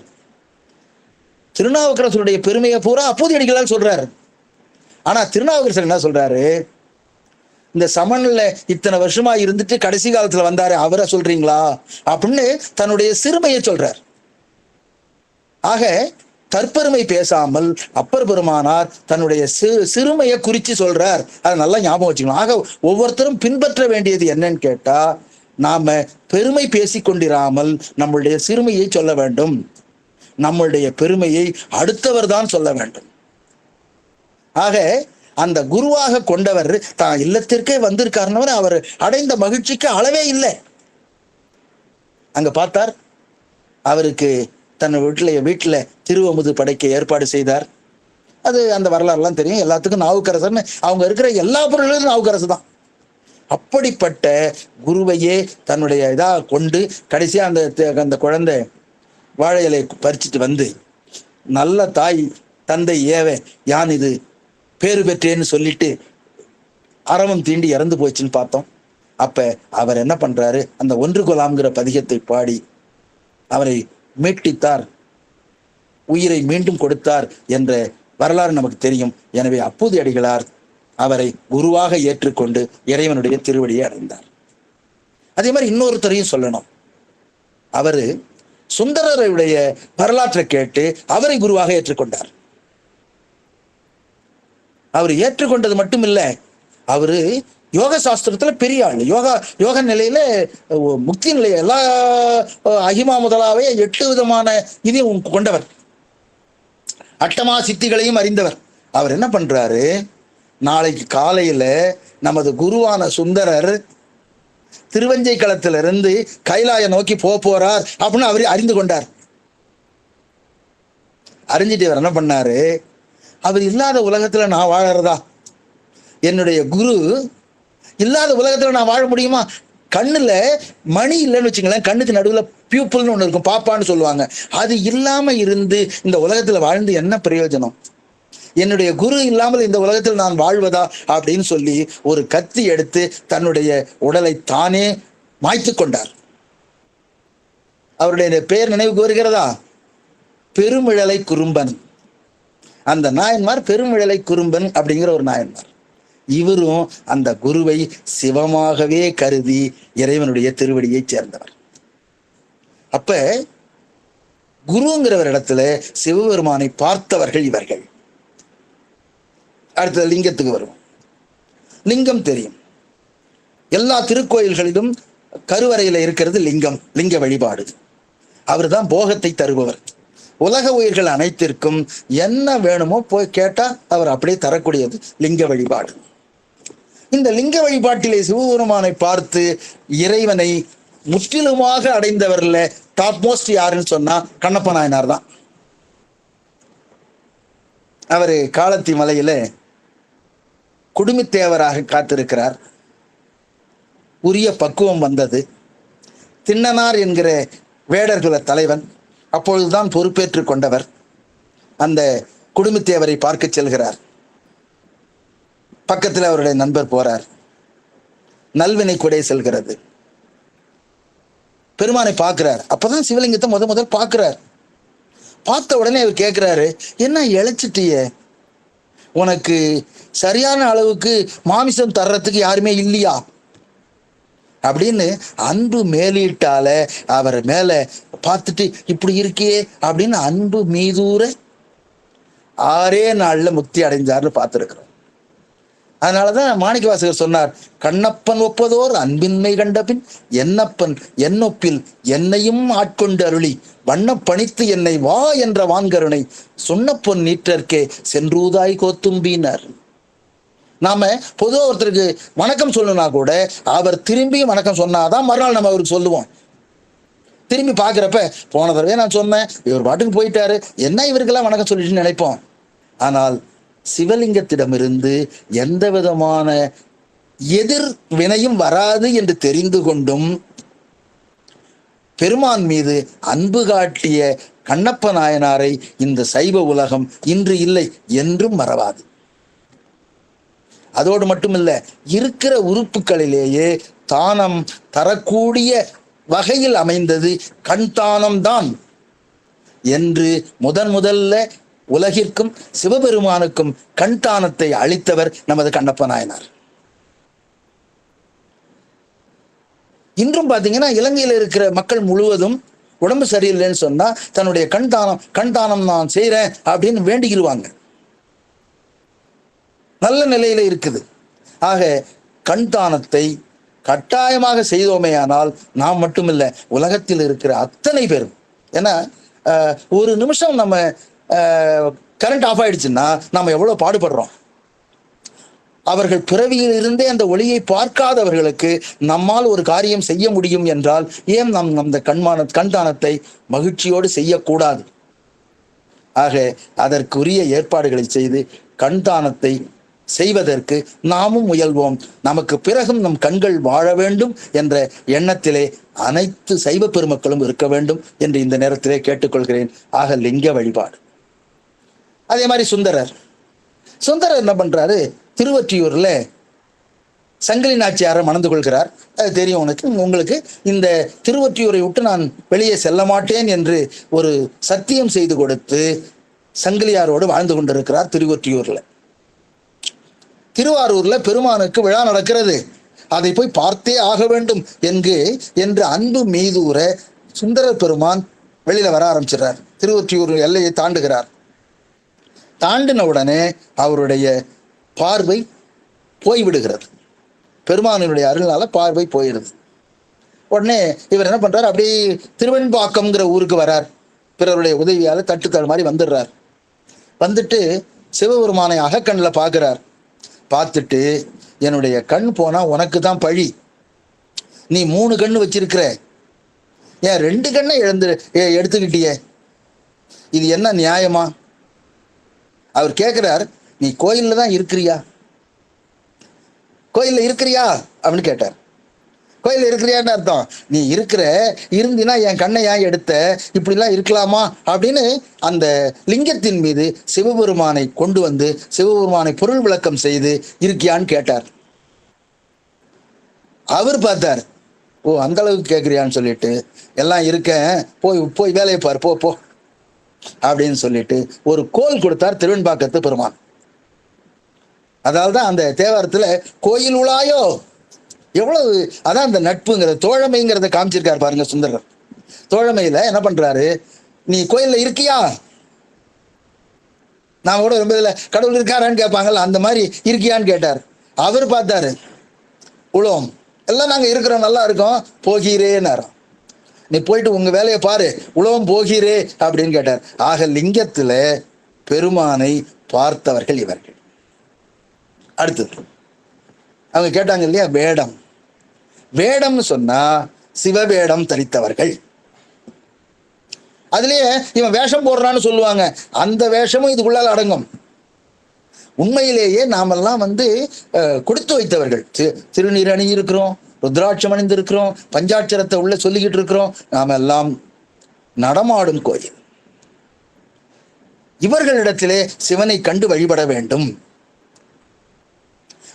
திருநாவுக்கரசருடைய பெருமையை பூரா அப்பூதியடிகளார் சொல்றாரு. ஆனா திருநாவுக்கரசர் என்ன சொல்றாரு, இந்த சமன்ல இத்தனை வருஷமா இருந்துட்டு கடைசி காலத்துல வந்தாரு அவரை சொல்றீங்களா அப்படின்னு தன்னுடைய சிறுமையை சொல்றார். ஆக தற்பெருமை பேசாமல் அப்பர் பெருமானார் தன்னுடைய சிறுமையை குறிச்சு சொல்றார். அதை நல்லா ஞாபகம் வச்சுக்கணும். ஆக ஒவ்வொருத்தரும் பின்பற்ற வேண்டியது என்னன்னு கேட்டா, நாம பெருமை பேசிக்கொண்டிராமல் நம்மளுடைய சிறுமையை சொல்ல வேண்டும். நம்மளுடைய பெருமையை அடுத்தவர் தான் சொல்ல வேண்டும். ஆக அந்த குருவாக கொண்டவர் தான் இல்லத்திற்கே வந்திருக்காருன்னு அவர் அடைந்த மகிழ்ச்சிக்கு அளவே இல்லை. அங்க பார்த்தார், அவருக்கு தன் வீட்டுல திருவமுது படைக்க ஏற்பாடு செய்தார். அது அந்த வரலாறுலாம் தெரியும் எல்லாத்துக்கும். நாவுக்கரசர்னு அவங்க இருக்கிற எல்லா பொருள்களும் நாவுக்கரசு தான். அப்படிப்பட்ட குருவையே தன்னுடைய இதா கொண்டு கடைசியா அந்த குழந்தை வாழை இலை பறிச்சுட்டு வந்து, நல்ல தாய் தந்தை ஏவ யான் இது பேரு பெற்றேன்னு சொல்லிட்டு அரவம் தீண்டி இறந்து போச்சுன்னு பார்த்தோம். அப்ப அவர் என்ன பண்றாரு, அந்த ஒன்று கொலாம்ங்கிற பதிகத்தை பாடி அவரை மீட்டித்தார், உயிரை மீண்டும் கொடுத்தார் என்ற வரலாறு நமக்கு தெரியும். எனவே அப்பூதியடிகளார் அவரை குருவாக ஏற்றுக்கொண்டு இறைவனுடைய திருவடியை அடைந்தார். அதே மாதிரி இன்னொருத்தரையும் சொல்லணும். அவரு சுந்தரருடைய வரலாற்றை கேட்டு அவரை குருவாக ஏற்றுக்கொண்டார். அவர் ஏற்றுக்கொண்டது மட்டும் இல்லை, அவரு யோக சாஸ்திரத்துல பெரிய ஆள். யோக நிலையில முக்தி நிலைய எல்லா அகிமா முதலாவே 8 விதமான இதையும் கொண்டவர், அட்டமா சித்திகளையும் அறிந்தவர். அவர் என்ன பண்றாரு, நாளைக்கு காலையில நமது குருவான சுந்தரர் திருவஞ்சை களத்திலிருந்து கைலாய நோக்கி போறார் அப்படின்னு அவரு அறிந்து கொண்டார். அறிஞ்சிட்டு அவர் என்ன பண்ணாரு, அவர் இல்லாத உலகத்துல நான் வாழறதா, என்னுடைய குரு இல்லாத உலகத்துல நான் வாழ முடியுமா? கண்ணுல மணி இல்லைன்னு வச்சுங்களேன், கண்ணுக்கு நடுவுல பியூப்புல்னு ஒண்ணு இருக்கும், பாப்பான்னு சொல்லுவாங்க, அது இல்லாம இருந்து இந்த உலகத்துல வாழ்ந்து என்ன பிரயோஜனம்? என்னுடைய குரு இல்லாமல் இந்த உலகத்தில் நான் வாழ்வதா அப்படின்னு சொல்லி ஒரு கத்தி எடுத்து தன்னுடைய உடலை தானே மாய்த்து கொண்டார். அவருடைய பெயர் நினைவுக்கு வருகிறதா? பெருமிழலை குறும்பன். அந்த நாயன்மார் பெருமிழலை குறும்பன் அப்படிங்கிற ஒரு நாயன்மார். இவரும் அந்த குருவை சிவமாகவே கருதி இறைவனுடைய திருவடியை சேர்ந்தவர். அப்ப குருங்கிறவர் இடத்துல சிவபெருமானை பார்த்தவர்கள் இவர்கள். அடுத்த லிங்கத்துக்கு வருவோம். லிங்கம் தெரியும். எல்லா திருக்கோயில்களிலும் கருவறையில இருக்கிறது லிங்கம், லிங்க வழிபாடு. அவர் தான் போகத்தை தருபவர். உலக உயிர்கள் அனைத்திற்கும் என்ன வேணுமோ போய் கேட்டா அவர் அப்படியே தரக்கூடியது லிங்க வழிபாடு. இந்த லிங்க வழிபாட்டிலே சிவபெருமானை பார்த்து இறைவனை முற்றிலுமாக அடைந்தவர்ல டாப் மோஸ்ட் யாருன்னு சொன்னா கண்ணப்ப நாயனார் தான். அவரு காலத்தி மலையில குடுமித்தேவராக காத்திருக்கிறார். உரிய பக்குவம் வந்தது. திண்ணனார் என்கிற வேடர்குல தலைவன் அப்பொழுதுதான் பொறுப்பேற்றுக் கொண்டவர். அந்த குடுமித்தேவரை பார்க்க செல்கிறார். பக்கத்தில் அவருடைய நண்பர் போறார். நல்வினை கொடை செல்கிறது. பெருமானை பார்க்கிறார். அப்பதான் சிவலிங்கத்தை முதல் பார்க்கிறார். பார்த்த உடனே அவர் கேட்கிறாரு, என்ன இழைச்சிட்டிய, உனக்கு சரியான அளவுக்கு மாமிசம் தர்றதுக்கு யாருமே இல்லையா அப்படின்னு அன்பு மேலீட்டால அவர் மேல பார்த்துட்டு இப்படி இருக்கே அப்படின்னு அன்பு மீதூர 6 நாள்ல முக்தி அடைஞ்சார்னு பார்த்திருக்கிறோம். அதனாலதான் மாணிக்கவாசகர் சொன்னார், கண்ணப்பன் ஒப்பதோர் அன்பின்மை கண்டபின் என்னப்பன் என்னொப்பில் என்னையும் ஆட்கொண்டு அருளி வண்ண பணித்து என்னை வா என்ற வான்கருணை சொன்ன பொன் நீற்றற்கே சென்றூதாய் கோத்தும்பினார். நாம பொதுவாக ஒருத்தருக்கு வணக்கம் சொல்லணும்னா கூட அவர் திரும்பி வணக்கம் சொன்னாதான் மறுநாள் நம்ம அவருக்கு சொல்லுவோம். திரும்பி பார்க்குறப்ப போன தடவை நான் சொன்னேன், இவர் பாட்டுக்கு போயிட்டாரு, என்ன இவருக்கெல்லாம் வணக்கம் சொல்லிட்டு நினைப்போம். ஆனால் சிவலிங்கத்திடமிருந்து எந்த விதமான எதிர் வினையும் வராது என்று தெரிந்து கொண்டும் பெருமான் மீது அன்பு காட்டிய கண்ணப்ப நாயனாரை இந்த சைவ உலகம் இன்று இல்லை என்றும் மறவாது. அதோடு மட்டுமில்ல, இருக்கிற உறுப்புகளிலேயே தானம் தரக்கூடிய வகையில் அமைந்தது கண் தானம்தான் என்று முதல்ல உலகிற்கும் சிவபெருமானுக்கும் கண் தானத்தை அளித்தவர் நமது கண்ணப்ப நாயனார். இன்றும் பாத்தீங்கன்னா இலங்கையில் இருக்கிற மக்கள் முழுவதும் உடம்பு சரியில்லைன்னு சொன்னா தன்னுடைய கண் தானம் நான் செய்யறேன் அப்படின்னு வேண்டிக்கிடுவாங்க. நல்ல நிலையில இருக்குது. ஆக கண் தானத்தை கட்டாயமாக செய்தோமேயானால் நாம் மட்டுமில்லை, உலகத்தில் இருக்கிற அத்தனை பேரும். ஏன்னா ஒரு நிமிஷம் நம்ம கரண்ட் ஆஃப் ஆயிடுச்சுன்னா நம்ம எவ்வளவு பாடுபடுறோம். அவர்கள் பிறவியில் இருந்தே அந்த ஒளியை பார்க்காதவர்களுக்கு நம்மால் ஒரு காரியம் செய்ய முடியும் என்றால் ஏன் நாம் அந்த கண் தானத்தை மகிழ்ச்சியோடு செய்யக்கூடாது? ஆக அதற்குரிய ஏற்பாடுகளை செய்து கண் தானத்தை செய்வதற்கு நாமும் முயல்வோம். நமக்கு பிறகும் நம் கண்கள் வாழ வேண்டும் என்ற எண்ணத்திலே அனைத்து சைவ பெருமக்களும் இருக்க வேண்டும் என்று இந்த நேரத்திலே கேட்டுக்கொள்கிறேன். ஆக லிங்க வழிபாடு. அதே மாதிரி சுந்தரர் என்ன பண்றாரு, திருவொற்றியூர்ல சங்கிலி நாச்சியாரை மணந்து கொள்கிறார். அது தெரியும் உங்களுக்கு. இந்த திருவொற்றியூரை விட்டு நான் வெளியே செல்ல மாட்டேன் என்று ஒரு சத்தியம் செய்து கொடுத்து சங்கிலியாரோடு வாழ்ந்து கொண்டிருக்கிறார் திருவொற்றியூர்ல. திருவாரூர்ல பெருமானுக்கு விழா நடக்கிறது, அதை போய் பார்த்தே ஆக வேண்டும் என்று அன்பு மீதூர சுந்தர பெருமான் வெளியில வர ஆரம்பிச்சிடறார். திருவொற்றியூர் எல்லையை தாண்டுகிறார். தாண்டின உடனே அவருடைய பார்வை போய்விடுகிறது. பெருமானினுடைய அருளால பார்வை போயிடுது. உடனே இவர் என்ன பண்றார், அப்படியே திருவெண்பாக்கம்ங்கிற ஊருக்கு வரார். பிறருடைய உதவியால தட்டுத்தல் மாதிரி வந்துடுறார். வந்துட்டு சிவபெருமானை அகக்கண்ணில் பார்க்கிறார். பார்த்துட்டு, என்னுடைய கண் போனா உனக்கு தான் பழி, நீ 3 கண்ணு வச்சிருக்கிற, ஏன் 2 கண்ணை எடுத்துக்கிட்டியே, இது என்ன நியாயமா? அவர் கேட்கிறார், நீ கோயில்ல தான் இருக்கிறியா அப்படின்னு கேட்டார். கோயில்ல இருக்கிறியான்னு அர்த்தம், நீ இருந்தினா என் கண்ணை ஏன் எடுத்த, இப்படிலாம் இருக்கலாமா அப்படின்னு அந்த லிங்கத்தின் மீது சிவபெருமானை கொண்டு வந்து சிவபெருமானை பொருள் விளக்கம் செய்து இருக்கியான்னு கேட்டார். அவர் பார்த்தார், ஓ அந்த அளவுக்கு கேட்குறியான்னு சொல்லிட்டு, எல்லாம் இருக்கேன், போய் வேலையை பாரு, போ அப்படின்னு சொல்லிட்டு ஒரு கோல் கொடுத்தார் திருவெண்பாக்கத்து பெருமான். அதால்தான் அந்த தேவாரத்துல கோயில் உலாயோ, எவ்வளவு அதான் அந்த நட்புங்கிறத தோழமைங்கிறத காமிச்சிருக்காரு பாருங்க சுந்தரர். தோழமையில என்ன பண்றாரு, நீ கோயில்ல இருக்கியா, நான் கூட ரொம்ப இதுல கடவுள் இருக்காரான்னு கேட்பாங்கல்ல, அந்த மாதிரி இருக்கியான்னு கேட்டார். அவர் பார்த்தாரு, உலோம் எல்லாம் நாங்க இருக்கிறோம், நல்லா இருக்கோம், போகிறே நேரம், நீ போயிட்டு உங்க வேலையை பாரு, உலகம் போகிறே அப்படின்னு கேட்டார். ஆக லிங்கத்துல பெருமானை பார்த்தவர்கள் இவர்கள். அடுத்தது அவங்க கேட்டாங்க இல்லையா, வேடம். வேடம்னு சொன்னா சிவவேடம் தரித்தவர்கள். அதுலயே இவன் வேஷம் போடுறான்னு சொல்லுவாங்க, அந்த வேஷமும் இதுக்குள்ளால அடங்கும். உண்மையிலேயே நாமெல்லாம் கொடுத்து வைத்தவர்கள். திருநீர் அணி இருக்கிறோம், ருத்ராட்சம் அணிந்திருக்கிறோம், பஞ்சாட்சரத்தை உள்ள சொல்லிக்கிட்டு இருக்கிறோம். நாம எல்லாம் நடமாடும் கோயில். இவர்களிடத்திலே சிவனை கண்டு வழிபட வேண்டும்.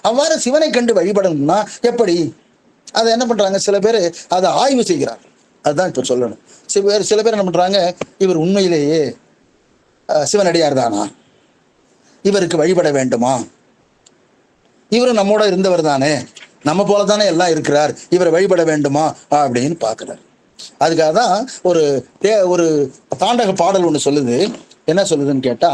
அவ்வாறு சிவனை கண்டு வழிபடணும்னா எப்படி? அதை என்ன பண்றாங்க, சில பேர் அதை ஆய்வு செய்கிறார். அதுதான் இப்ப சொல்லணும். சில பேர் என்ன பண்றாங்க, இவர் உண்மையிலேயே சிவனடியார் தானா, இவருக்கு வழிபட வேண்டுமா, இவரு நம்மோட இருந்தவர் தானே, நம்ம போல தானே எல்லாம் இருக்கிறார், இவரை வழிபட வேண்டுமா அப்படின்னு பார்க்கிறார். அதுக்காக தான் ஒரு தாண்டக பாடல் ஒன்று சொல்லுது. என்ன சொல்லுதுன்னு கேட்டா,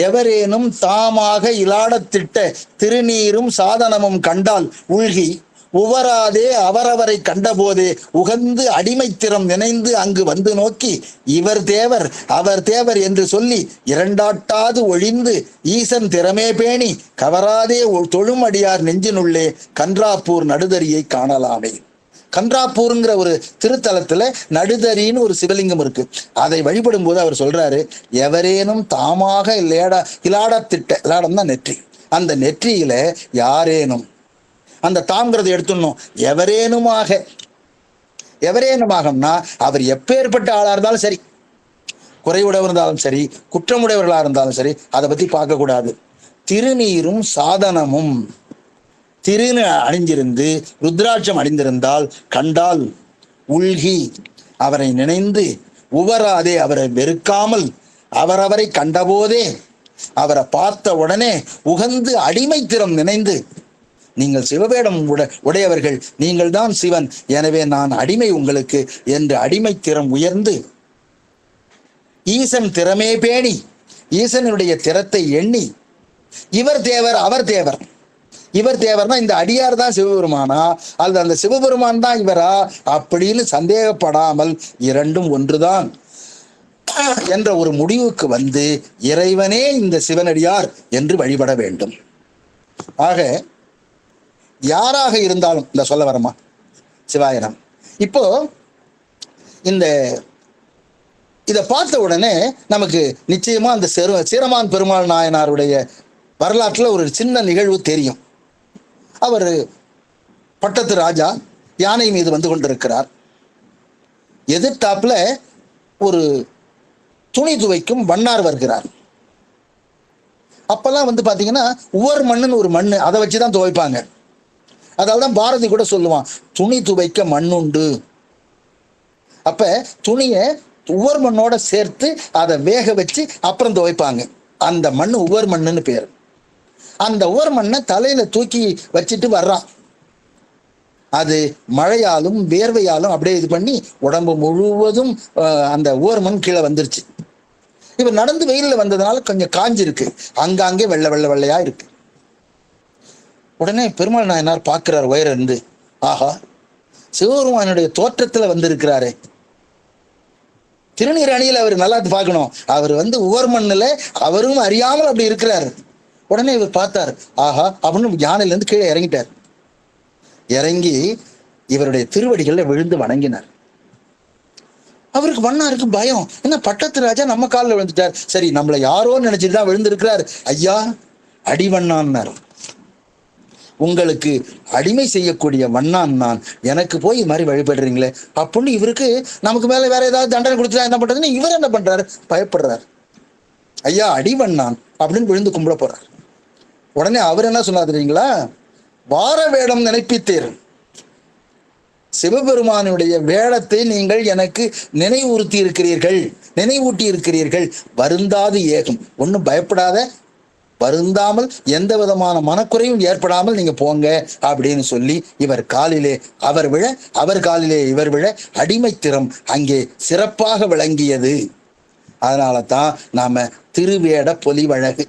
எவரேனும் தாமாக இலாடத்திட்ட திருநீரும் சாதனமும் கண்டால் உள்கி உவராதே அவரவரை கண்டபோதே உகந்து அடிமைத்திறம் நினைந்து அங்கு வந்து நோக்கி இவர் தேவர் அவர் தேவர் என்று சொல்லி இரண்டாட்டாது ஒழிந்து ஈசன் திறமே பேணி கவராதே தொழும் அடியார் நெஞ்சினுள்ளே கன்றாப்பூர் நடுதறியை காணலாமே. கன்றாப்பூருங்கிற ஒரு திருத்தலத்துல நடுதரின்னு ஒரு சிவலிங்கம் இருக்கு. அதை வழிபடும் போது அவர் சொல்றாரு, எவரேனும் தாமாக இலாடத்திட்ட, இலாடம் தான் நெற்றி, அந்த நெற்றியில யாரேனும், அந்த தாம்ங்கிறது எடுத்துடணும், எவரேனுமாகம்னா அவர் எப்பேற்பட்ட ஆளா இருந்தாலும் சரி, குறைவுடையவர் இருந்தாலும் சரி, குற்றமுடையவர்களா இருந்தாலும் சரி, அதை பத்தி பார்க்க கூடாது. திருநீரும் சாதனமும், திருநீ அணிந்திருந்து ருத்ராட்சம் அணிந்திருந்தால் கண்டால் உள்கி அவரை நினைந்து உவராதே அவரை வெறுக்காமல் அவரவரை கண்டபோதே அவரை பார்த்த உடனே உகந்து அடிமைத்திறம் நினைந்து, நீங்கள் சிவவேடம் உடையவர்கள், நீங்கள் தான் சிவன், எனவே நான் அடிமை உங்களுக்கு என்று அடிமைத்திறம் உயர்ந்து ஈசன் திறமே பேணி, ஈசனுடைய திறத்தை எண்ணி இவர் தேவர் அவர் தேவர், இவர் தேவர்னா இந்த அடியார் தான் சிவபெருமானா அல்லது அந்த சிவபெருமான் தான் இவரா அப்படின்னு சந்தேகப்படாமல் இரண்டும் ஒன்றுதான் என்ற ஒரு முடிவுக்கு வந்து இறைவனே இந்த சிவனடியார் என்று வழிபட வேண்டும். ஆக யாராக இருந்தாலும், இந்த சொல்ல வரமா சிவாயனம், இப்போ இதை பார்த்த உடனே நமக்கு நிச்சயமா அந்த சீரமான் பெருமாள் நாயனாருடைய வரலாற்றுல ஒரு சின்ன நிகழ்வு தெரியும். அவர் பட்டத்து ராஜா யானை மீது வந்து கொண்டிருக்கிறார். எதிர்த்தாப்புல ஒரு துணி துவைக்கும் வண்ணார் வருகிறார். அப்பெல்லாம் பாத்தீங்கன்னா உவர் மண்ணுன்னு ஒரு மண்ணு, அதை வச்சுதான் துவைப்பாங்க. அதால்தான் பாரதி கூட சொல்லுவான், துணி துவைக்க மண்ணுண்டு. அப்ப துணியை உவர் மண்ணோட சேர்த்து அதை வேக வச்சு அப்புறம் துவைப்பாங்க. அந்த மண்ணு உவர் மண்ணுன்னு பேரு. அந்த உவர் மண்ணை தலையில தூக்கி வச்சுட்டு வர்றான். அது மழையாலும் வேர்வையாலும் அப்படியே இது பண்ணி உடம்பு முழுவதும் அந்த உவர் மண் கீழே வந்துருச்சு. இவர் நடந்து வெயிலில் வந்ததுனால கொஞ்சம் காஞ்சிருக்கு, அங்காங்கே வெள்ளை வெள்ளை வெள்ளையா இருக்கு. உடனே பெருமாள் நாயனார் பார்க்கிறார் உயர இருந்து, ஆஹா, சிவபெருமானுடைய தோற்றத்துல வந்திருக்கிறாரே, திருநீர் அணியில் அவர் நல்லா பார்க்கணும், அவர் உவர் மண்ணுல அவரும் அறியாமல் அப்படி இருக்கிறார். உடனே இவர் பார்த்தார், ஆஹா அப்படின்னு யானையில இருந்து கீழே இறங்கிட்டார். இறங்கி இவருடைய திருவடிகள்ல விழுந்து வணங்கினார். அவருக்கு வண்ணாருக்கு பயம், என்ன பட்டத்து ராஜா நம்ம காலில் விழுந்துட்டார், சரி நம்மளை யாரோ நினைச்சிட்டு தான் விழுந்திருக்கிறார். ஐயா அடிவண்ணான்னார், உங்களுக்கு அடிமை செய்யக்கூடிய வண்ணான் நான், எனக்கு போய் இது மாதிரி வழிபடுறீங்களே அப்படின்னு இவருக்கு நமக்கு மேல வேற ஏதாவது தண்டனை கொடுத்துட்டா என்ன பண்றதுன்னு இவர் என்ன பண்றாரு, பயப்படுறாரு. ஐயா அடிவண்ணான் அப்படின்னு விழுந்து கும்பிட போறார். உடனே அவர் என்ன சொன்னார் தெரியுங்களா, வார வேடம் நினைப்பித்தீர், சிவபெருமானுடைய வேடத்தை நீங்கள் எனக்கு நினைவூட்டி இருக்கிறீர்கள், வருந்தாது ஏகும், ஒன்றும் பயப்படாத, வருந்தாமல் எந்த விதமான மனக்குறையும் ஏற்படாமல் நீங்க போங்க அப்படின்னு சொல்லி இவர் காலிலே அவர் விழ, அவர் காலிலே இவர் விழ, அடிமைத்திறம் அங்கே சிறப்பாக விளங்கியது. அதனால தான் நாம திருவேட பொலிவழகு.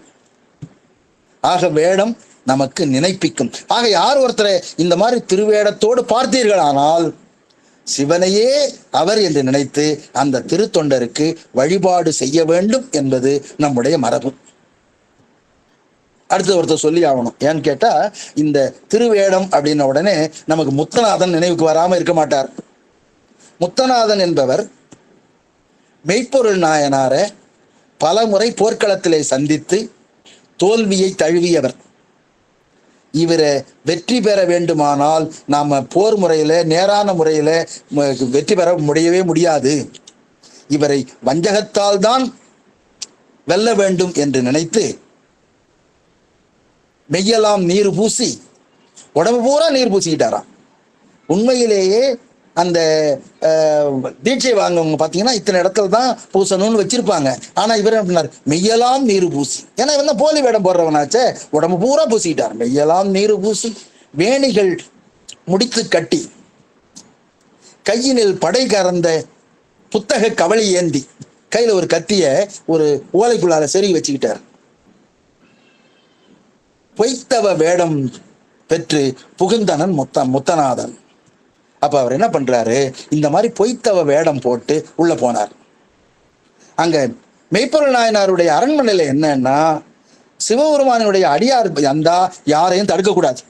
ஆக வேடம் நமக்கு நினைப்பிக்கும். ஆக யார் ஒருத்தரை இந்த மாதிரி திருவேடத்தோடு பார்த்தீர்களானால் சிவனையே அவர் என்று நினைத்து அந்த திருத்தொண்டருக்கு வழிபாடு செய்ய வேண்டும் என்பது நம்முடைய மரபு. அடுத்து ஒருத்தர் சொல்லி ஆகணும். ஏன்னு கேட்டா, இந்த திருவேடம் அப்படின்ன உடனே நமக்கு முத்தநாதன் நினைவுக்கு வராம இருக்க மாட்டார். முத்தநாதன் என்பவர் மெய்ப்பொருள் நாயனாரை பல முறை போர்க்களத்திலே சந்தித்து தோல்வியை தழுவியவர். இவரை வெற்றி பெற வேண்டுமானால் நாம போர் முறையில நேரான முறையில வெற்றி பெற முடியவே முடியாது. இவரை வஞ்சகத்தால் தான் வெல்ல வேண்டும் என்று நினைத்து மெய்யெல்லாம் நீர் பூசி உடம்பு பூரா நீர் பூசிக்கிட்டாராம். உண்மையிலேயே அந்த தீட்சை வாங்கவங்க பார்த்தீங்கன்னா இத்தனை இடத்துல தான் பூசணும்னு வச்சிருப்பாங்க. ஆனா இவர் என்ன பண்ணார்? மெய்யெல்லாம் நீர் பூசி. ஏன்னா இவன் தான் போலி வேடம் போடுறவனாச்சே, உடம்பு பூரா பூசிக்கிட்டார். மெய்யெல்லாம் நீர் பூசி வேணிகள் முடித்து கட்டி கையினில் படை கறந்த புத்தக கவளி ஏந்தி கையில ஒரு கத்திய ஒரு ஓலைக்குள்ளார செருகி வச்சுக்கிட்டார். பொய்த்தவ வேடம் பெற்று புகுந்தனன் முத்தநாதன். அப்ப அவர் என்ன பண்றாரு? இந்த மாதிரி பொய்த்தவ வேடம் போட்டு உள்ள போனார். அங்க மெய்ப்பொருள் நாயனாருடைய அரண்மனையில என்னன்னா, சிவபெருமானுடைய அடியார் வந்தா யாரையும் தடுக்க கூடாது.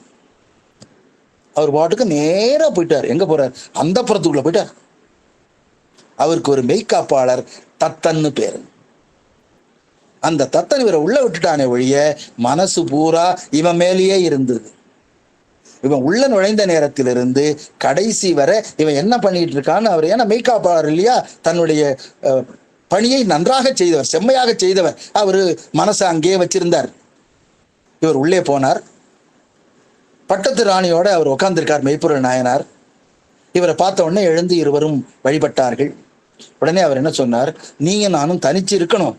அவர் பாட்டுக்கு நேரா போயிட்டார். எங்க போறார்? அந்த புறத்துக்குள்ள போயிட்டார். அவருக்கு ஒரு மெய்காப்பாளர் தத்தன்னு பேரு. அந்த தத்தன் இவரை உள்ள விட்டுட்டானே ஒழிய மனசு பூரா இவன் மேலேயே இருந்தது. இவன் உள்ள நுழைந்த நேரத்திலிருந்து கடைசி வரை இவன் என்ன பண்ணிட்டு இருக்கான்னு அவர், ஏன்னா மெய்காப்பாளர் இல்லையா, தன்னுடைய பணியை நன்றாக செய்தவர், செம்மையாக செய்தவர், அவரு மனசை அங்கேயே வச்சிருந்தார். இவர் உள்ளே போனார். பட்டத்து ராணியோட அவர் உட்கார்ந்திருக்கார் மெய்ப்பொருள் நாயனார். இவரை பார்த்த உடனே எழுந்து இருவரும் வழிபட்டார்கள். உடனே அவர் என்ன சொன்னார்? நீங்க நானும் தனிச்சு இருக்கணும்.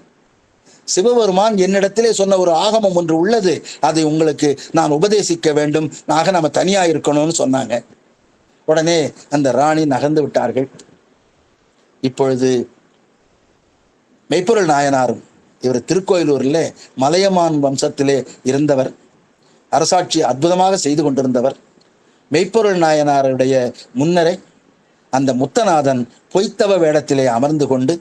சிவபெருமான் என்னிடத்திலே சொன்ன ஒரு ஆகமம் ஒன்று உள்ளது, அதை உங்களுக்கு நான் உபதேசிக்க வேண்டும், நாம தனியா இருக்கணும்னு சொன்னாங்க. உடனே அந்த ராணி நகர்ந்து விட்டார்கள். இப்பொழுது மெய்ப்பொருள் நாயனாரும், இவர் திருக்கோயிலூரில் மலையமான் வம்சத்திலே இருந்தவர், அரசாட்சி அற்புதமாக செய்து கொண்டிருந்தவர். மெய்ப்பொருள் நாயனாருடைய முன்னரே அந்த முத்தநாதன் பொய்த்தவ வேடத்திலே அமர்ந்து கொண்டு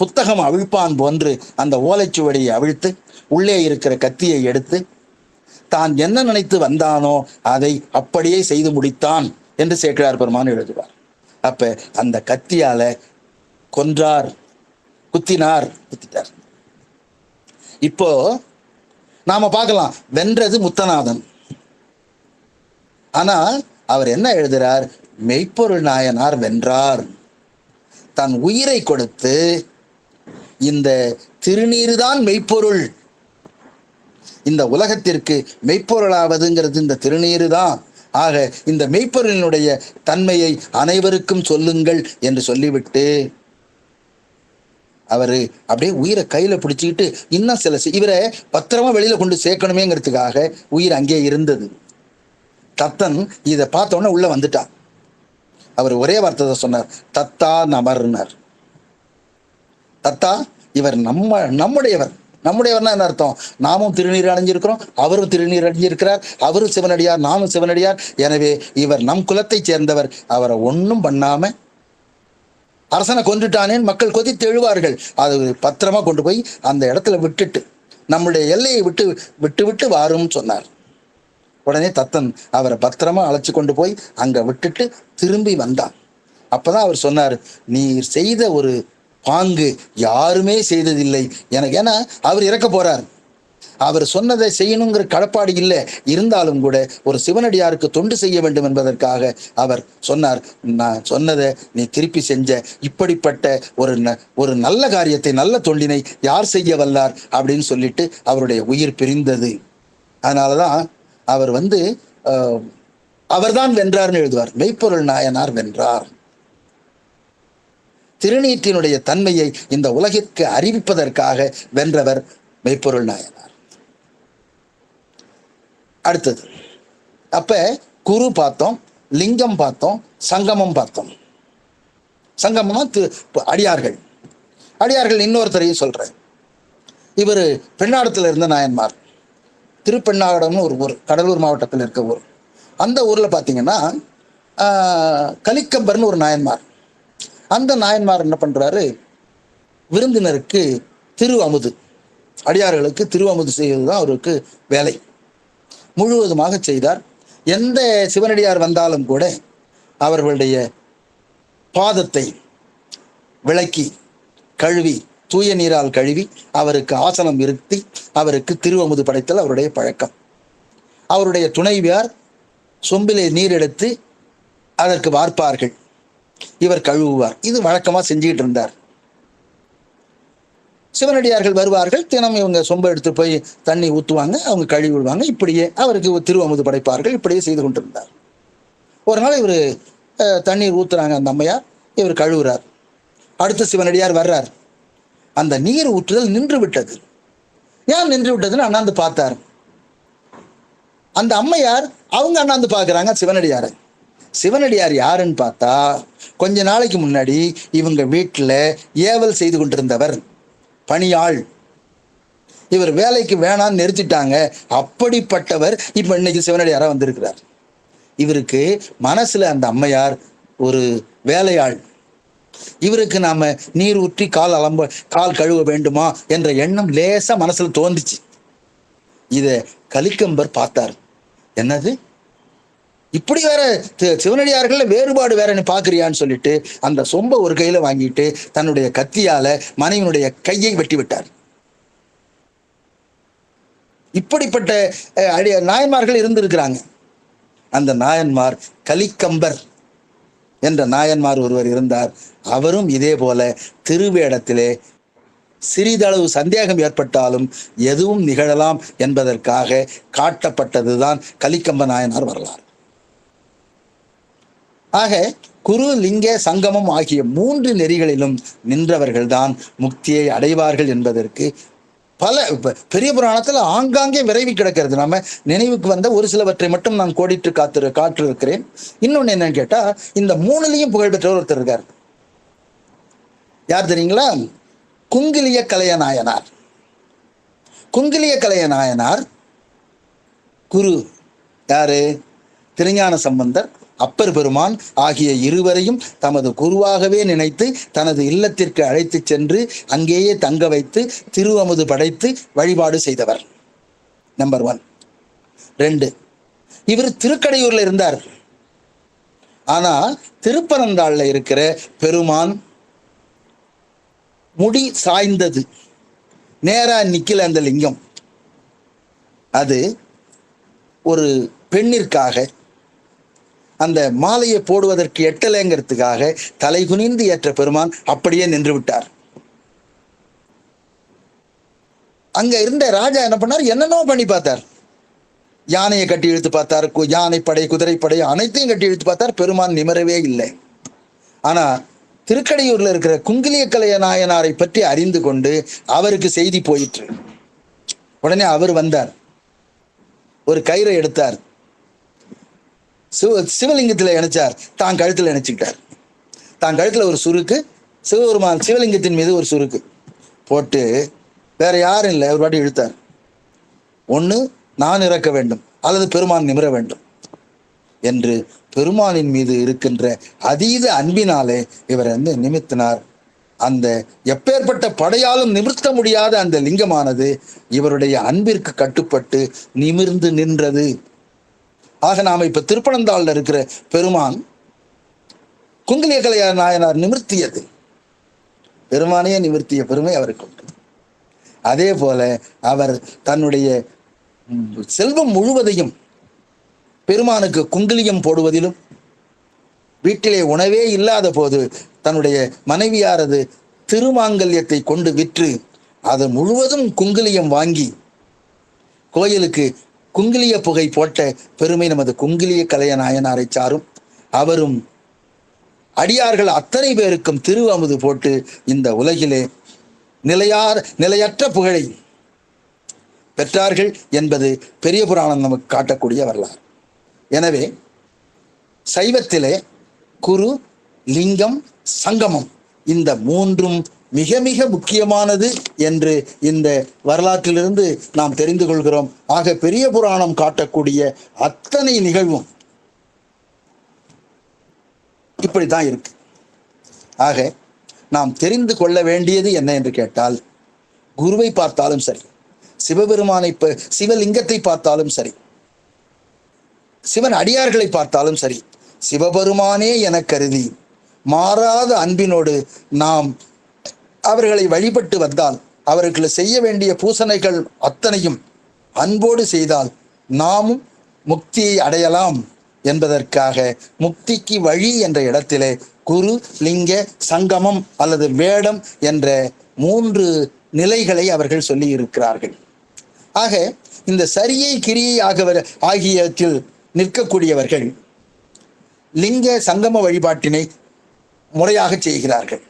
புத்தகம் அவிழ்ப்பான் போன்று அந்த ஓலைச்சுவடியை அவிழ்த்து உள்ளே இருக்கிற கத்தியை எடுத்து தான் என்ன நினைத்து வந்தானோ அதை அப்படியே செய்து முடித்தான் என்று சேக்கிழார் பெருமான் எழுதுவார். அப்ப அந்த கத்தியால கொன்றார், குத்திட்டார். இப்போ நாம பார்க்கலாம், வென்றது முத்தநாதன். ஆனா அவர் என்ன எழுதுறார்? மெய்ப்பொருள் நாயனார் வென்றார். தன் உயிரை கொடுத்து இந்த திருநீரு தான் மெய்ப்பொருள், இந்த உலகத்திற்கு மெய்ப்பொருளாவதுங்கிறது இந்த திருநீரு தான். ஆக இந்த மெய்ப்பொருளினுடைய தன்மையை அனைவருக்கும் சொல்லுங்கள் என்று சொல்லிவிட்டு அவரு அப்படியே உயிரை கையில பிடிச்சிக்கிட்டு இன்னும் இவரை பத்திரமா வெளியில கொண்டு சேர்க்கணுமேங்கிறதுக்காக உயிர் அங்கே இருந்தது. தத்தன் இதை பார்த்த உடனே உள்ள வந்துட்டான். அவர் ஒரே வார்த்தை சொன்னார், தத்தா நமர்னர். தத்தா, இவர் நம்முடையவர்னா என்ன அர்த்தம்? நாமும் திருநீர் அடைஞ்சிருக்கிறோம், அவரும் திருநீர் அடைஞ்சிருக்கிறார், அவரும் சிவனடியார், நானும் சிவனடியார். எனவே இவர் நம் குலத்தை சேர்ந்தவர். அவரை ஒன்றும் பண்ணாம அரசனை கொண்டுட்டானேன்னு மக்கள் கொதித்து எழுவார்கள். அது பத்திரமா கொண்டு போய் அந்த இடத்துல விட்டுட்டு நம்முடைய எல்லையை விட்டு வாரும் சொன்னார். உடனே தத்தன் அவரை பத்திரமா அழைச்சு கொண்டு போய் அங்க விட்டுட்டு திரும்பி வந்தான். அப்பதான் அவர் சொன்னார், நீ செய்த ஒரு பாங்கு யாருமே செய்ததில்லை எனக்கு. ஏன்னா அவர் இறக்க போறார், அவர் சொன்னதை செய்யணுங்கிற கடப்பாடு இல்லை. இருந்தாலும் கூட ஒரு சிவனடியாருக்கு தொண்டு செய்ய வேண்டும் என்பதற்காக அவர் சொன்னார், நான் சொன்னதை நீ திருப்பி செஞ்ச. இப்படிப்பட்ட ஒரு நல்ல காரியத்தை, நல்ல தொண்டினை யார் செய்ய வல்லார் அப்படின்னு சொல்லிட்டு அவருடைய உயிர் பிரிந்தது. அதனாலதான் அவர் அவர்தான் வென்றார்னு எழுதுவார். மெய்ப்பொருள் நாயனார் வென்றார். திருநீற்றினுடைய தன்மையை இந்த உலகிற்கு அறிவிப்பதற்காக வென்றவர் மெய்ப்பொருள் நாயனார். அடுத்தது, அப்ப குரு பார்த்தோம், லிங்கம் பார்த்தோம், சங்கமம் பார்த்தோம். சங்கமமா அடியார்கள். இன்னொருத்தரையும் சொல்றேன். இவர் பெண்ணாடத்துல இருந்த நாயன்மார். திருப்பெண்ணாகடம்னு ஒரு ஊர், கடலூர் மாவட்டத்தில் இருக்க ஊர். அந்த ஊரில் பார்த்தீங்கன்னா கலிக்கம்பர்னு ஒரு நாயன்மார். அந்த நாயன்மார் என்ன பண்ணுறாரு, விருந்தினருக்கு திரு அமுது, அடியார்களுக்கு திரு அமுது செய்வது தான் அவருக்கு வேலை. முழுவதுமாக செய்தார். எந்த சிவனடியார் வந்தாலும் கூட அவர்களுடைய பாதத்தை விளக்கி கழுவி, தூய நீரால் கழுவி அவருக்கு ஆசனம் இருத்தி அவருக்கு திருவமுது படைத்தல் அவருடைய பழக்கம். அவருடைய துணைவியார் சொம்பிலே நீர் எடுத்து அதற்கு வார்ப்பார்கள், இவர் கழுவுவார். இது வழக்கமாக செஞ்சுக்கிட்டு இருந்தார். சிவனடியார்கள் வருவார்கள், தினம் இவங்க சொம்பை எடுத்து போய் தண்ணி ஊற்றுவாங்க, அவங்க கழுவி விடுவாங்க. இப்படியே அவருக்கு திருவமுது படைப்பார்கள். இப்படியே செய்து கொண்டிருந்தார். ஒரு நாள் இவர் தண்ணீர் ஊற்றுறாங்க, அந்த அம்மையார், இவர் கழுவுறார். அடுத்த சிவனடியார் வர்றார். அந்த நீர் ஊற்றுதல் நின்று விட்டது. ஏன் நின்று விட்டதுன்னு அண்ணாந்து பார்த்தார். அந்த அம்மையார் அவங்க அண்ணாந்து பார்க்குறாங்க சிவனடியாரை. சிவனடியார் யாருன்னு பார்த்தா, கொஞ்ச நாளைக்கு முன்னாடி இவங்க வீட்டில் ஏவல் செய்து கொண்டிருந்தவர், பணியாள். இவர் வேலைக்கு வேணான்னு நிறுத்திட்டாங்க. அப்படிப்பட்டவர் இப்ப இன்னைக்கு சிவனடியாரா வந்திருக்கிறார். இவருக்கு மனசுல அந்த அம்மையார் ஒரு வேலையாள், இவருக்கு நாம நீர் ஊற்றி கால் கழுவ வேண்டுமா என்ற எண்ணம் லேசா மனசுல தோன்றுச்சு. இத கலிக்கம்பர் பார்த்தார். என்னது, இப்படி வேற சிவனடியார்கள் வேறுபாடு வேறன்னு பாக்குறியான்னு சொல்லிட்டு அந்த சொம்ப ஒரு கையில வாங்கிட்டு தன்னுடைய கத்தியால மனைவினுடைய கையை வெட்டி விட்டார். இப்படிப்பட்ட நாயன்மார்கள் இருந்திருக்கிறாங்க. அந்த நாயன்மார் கலிக்கம்பர் என்ற நாயன்மார் ஒருவர் இருந்தார். அவரும் இதே போல திருவேடத்திலே சிறிதளவு சந்தேகம் ஏற்பட்டாலும் எதுவும் நிகழலாம் என்பதற்காக காட்டப்பட்டதுதான் கலிக்கம்ப நாயனார் வரலாறு. ஆக குரு, லிங்க, சங்கமம் ஆகிய 3 நெறிகளிலும் நின்றவர்கள்தான் முக்தியை அடைவார்கள் என்பதற்கு பல பெரிய புராணத்தில் ஆங்காங்கே விரைவி கிடக்கிறது. நம்ம நினைவுக்கு வந்த ஒரு சிலவற்றை மட்டும் நான் கோடிட்டு காட்டிருக்கிறேன். இன்னொன்னு என்னன்னு கேட்டா, இந்த 3லையும் புகழ்பெற்றவர் ஒருத்தர் இருக்கார். யார் தெரியுங்களா? குங்கிலிய கலைய நாயனார். குங்கிலிய கலைய நாயனார் குரு. யாரு? திருஞான சம்பந்தர், அப்பர் பெருமான் ஆகிய இருவரையும் தமது குருவாகவே நினைத்து தனது இல்லத்திற்கு அழைத்து சென்று அங்கேயே தங்க வைத்து திருவமுது படைத்து வழிபாடு செய்தவர். நம்பர் 1. 2, இவர் திருக்கடையூர்ல இருந்தார். ஆனா திருப்பனந்தாள்ல இருக்கிற பெருமான் முடி சாய்ந்தது, நேரா நிக்கல அந்த லிங்கம். அது ஒரு பெண்ணிற்காக அந்த மாலையை போடுவதற்கு எட்டலைங்கிறதுக்காக தலை குனிந்து ஏற்ற பெருமான் அப்படியே நின்று விட்டார். அங்க இருந்த ராஜா என்ன பண்ணார், என்னென்னோ பண்ணி பார்த்தார். யானையை கட்டி இழுத்து பார்த்தார், யானைப்படை, குதிரைப்படை அனைத்தையும் கட்டி இழுத்து பார்த்தார். பெருமான் நிமிரவே இல்லை. ஆனா திருக்கடையூர்ல இருக்கிற குங்கிலிய கலைய நாயனாரை பற்றி அறிந்து கொண்டு அவருக்கு செய்தி போயிற்று. உடனே அவர் வந்தார், ஒரு கயிறை எடுத்தார், சிவலிங்கத்தில் இணைச்சார், தான் கழுத்தில் இணைச்சுக்கிட்டார். தான் கழுத்தில் ஒரு சுருக்கு, சிவபெருமான் சிவலிங்கத்தின் மீது ஒரு சுருக்கு போட்டு வேற யாரும் இல்லை, ஒரு வாட்டி இழுத்தார். ஒன்று நான் இறக்க வேண்டும் அல்லது பெருமான் நிமிர வேண்டும் என்று பெருமானின் மீது இருக்கின்ற அதீத அன்பினாலே இவர் நிமித்தினார். அந்த எப்பேற்பட்ட படையாலும் நிமிர்த்த முடியாத அந்த லிங்கமானது இவருடைய அன்பிற்கு கட்டுப்பட்டு நிமிர்ந்து நின்றது. ஆக நாம இப்ப திருப்பனந்தாள்ல இருக்கிற பெருமான் குங்கிலிய கலைய நாயனார் நிமிர்த்தியது, பெருமானையே நிமிர்த்திய பெருமை அவருக்கு உண்டு. அதே போல அவர் தன்னுடைய செல்வம் முழுவதையும் பெருமானுக்கு குங்கிலியம் போடுவதிலும், வீட்டிலே உணவே இல்லாத போது தன்னுடைய மனைவியாரது திருமாங்கல்யத்தை கொண்டு விற்று அது முழுவதும் குங்கிலியம் வாங்கி கோயிலுக்கு குங்கிலிய புகை போட்ட பெருமை நமது குங்கிலிய கலைய நாயனாரை சாரும். அவரும் அடியார்கள் அத்தனை பேருக்கும் திருவமுது போட்டு இந்த உலகிலே நிலையற்ற புகழை பெற்றார்கள் என்பது பெரிய புராணம் நமக்கு காட்டக்கூடிய வரலாறு. எனவே சைவத்திலே குரு, லிங்கம், சங்கமம் இந்த மூன்றும் மிக மிக முக்கியமானது என்று இந்த வரலாற்றிலிருந்து நாம் தெரிந்து கொள்கிறோம். ஆக பெரிய புராணம் காட்டக்கூடிய அத்தனை நிகழ்வும் இப்படித்தான் இருக்கு. ஆக நாம் தெரிந்து கொள்ள வேண்டியது என்ன என்று கேட்டால், குருவை பார்த்தாலும் சரி, சிவபெருமானை சிவலிங்கத்தை பார்த்தாலும் சரி, சிவன் அடியார்களை பார்த்தாலும் சரி, சிவபெருமானே என கருதி மாறாத அன்பினோடு நாம் அவர்களை வழிபட்டு வந்தால், அவர்களுக்கு செய்ய வேண்டிய பூசணைகள் அத்தனையும் அன்போடு செய்தால் நாமும் முக்தியை அடையலாம் என்பதற்காக முக்திக்கு வழி என்ற இடத்திலே குரு, லிங்க, சங்கமம் அல்லது வேடம் என்ற 3 நிலைகளை அவர்கள் சொல்லி இருக்கிறார்கள். ஆக இந்த சரியை கிரியை ஆகியவற்றில் நிற்கக்கூடியவர்கள் லிங்க சங்கம வழிபாட்டினை முறையாக செய்கிறார்கள்.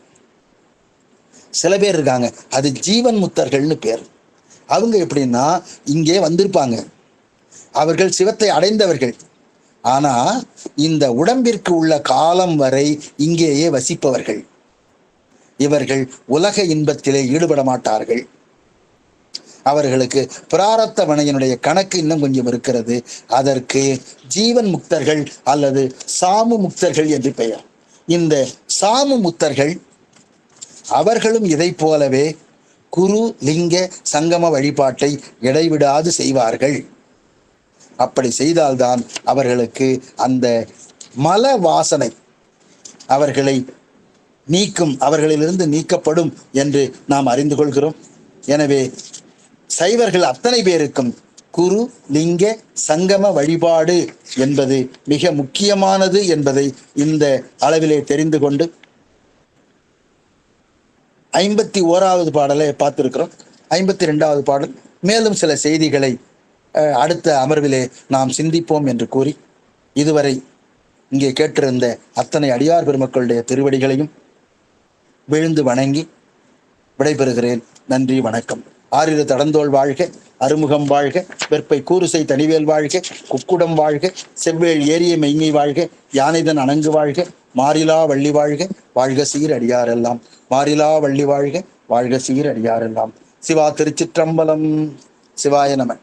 சில பேர் இருக்காங்க, அது ஜீவன் முக்தர்கள்னு பேர். அவங்க எப்படின்னா, இங்கே வந்திருப்பாங்க, அவர்கள் சிவத்தை அடைந்தவர்கள், ஆனா இந்த உடம்பிற்கு உள்ள காலம் வரை இங்கேயே வசிப்பவர்கள். இவர்கள் உலக இன்பத்திலே ஈடுபட மாட்டார்கள். அவர்களுக்கு பிராரத்த வினையினுடைய கணக்கு இன்னும் கொஞ்சம் இருக்கிறது. அதற்கு ஜீவன் முக்தர்கள் அல்லது சாமு முக்தர்கள் என்று பெயர். இந்த சாமு முக்தர்கள் அவர்களும் இதை போலவே குரு, லிங்க, சங்கம வழிபாட்டை இடைவிடாது செய்வார்கள். அப்படி செய்தால்தான் அவர்களுக்கு அந்த மல வாசனை அவர்களை நீக்கும், அவர்களிலிருந்து நீக்கப்படும் என்று நாம் அறிந்து கொள்கிறோம். எனவே சைவர்கள் அத்தனை பேருக்கும் குரு, லிங்க, சங்கம வழிபாடு என்பது மிக முக்கியமானது என்பதை இந்த அளவிலே தெரிந்து கொண்டு 51வது பாடலை பார்த்திருக்கிறோம். 52வது பாடல் மேலும் சில செய்திகளை அடுத்த அமர்விலே நாம் சிந்திப்போம் என்று கூறி, இதுவரை இங்கே கேட்டிருந்த அத்தனை அடியார் பெருமக்களுடைய திருவடிகளையும் விழுந்து வணங்கி விடைபெறுகிறேன். நன்றி, வணக்கம். ஆறிரு தடந்தோள் வாழ்க, அறுமுகம் வாழ்க, வெற்பை கூறுசை தனிவேல் வாழ்க, குக்குடம் வாழ்க, செவ்வேள் ஏரிய மெய்மை வாழ்க, யானைதன் அணங்கு வாழ்க, மாறிலா வள்ளி வாழ்க, வாழ்க சீர் அடியாரெல்லாம், மாறிலா வள்ளி வாழ்க, வாழ்க சீர் அடியாரெல்லாம். சிவா திருச்சிற்றம்பலம். சிவாய நம.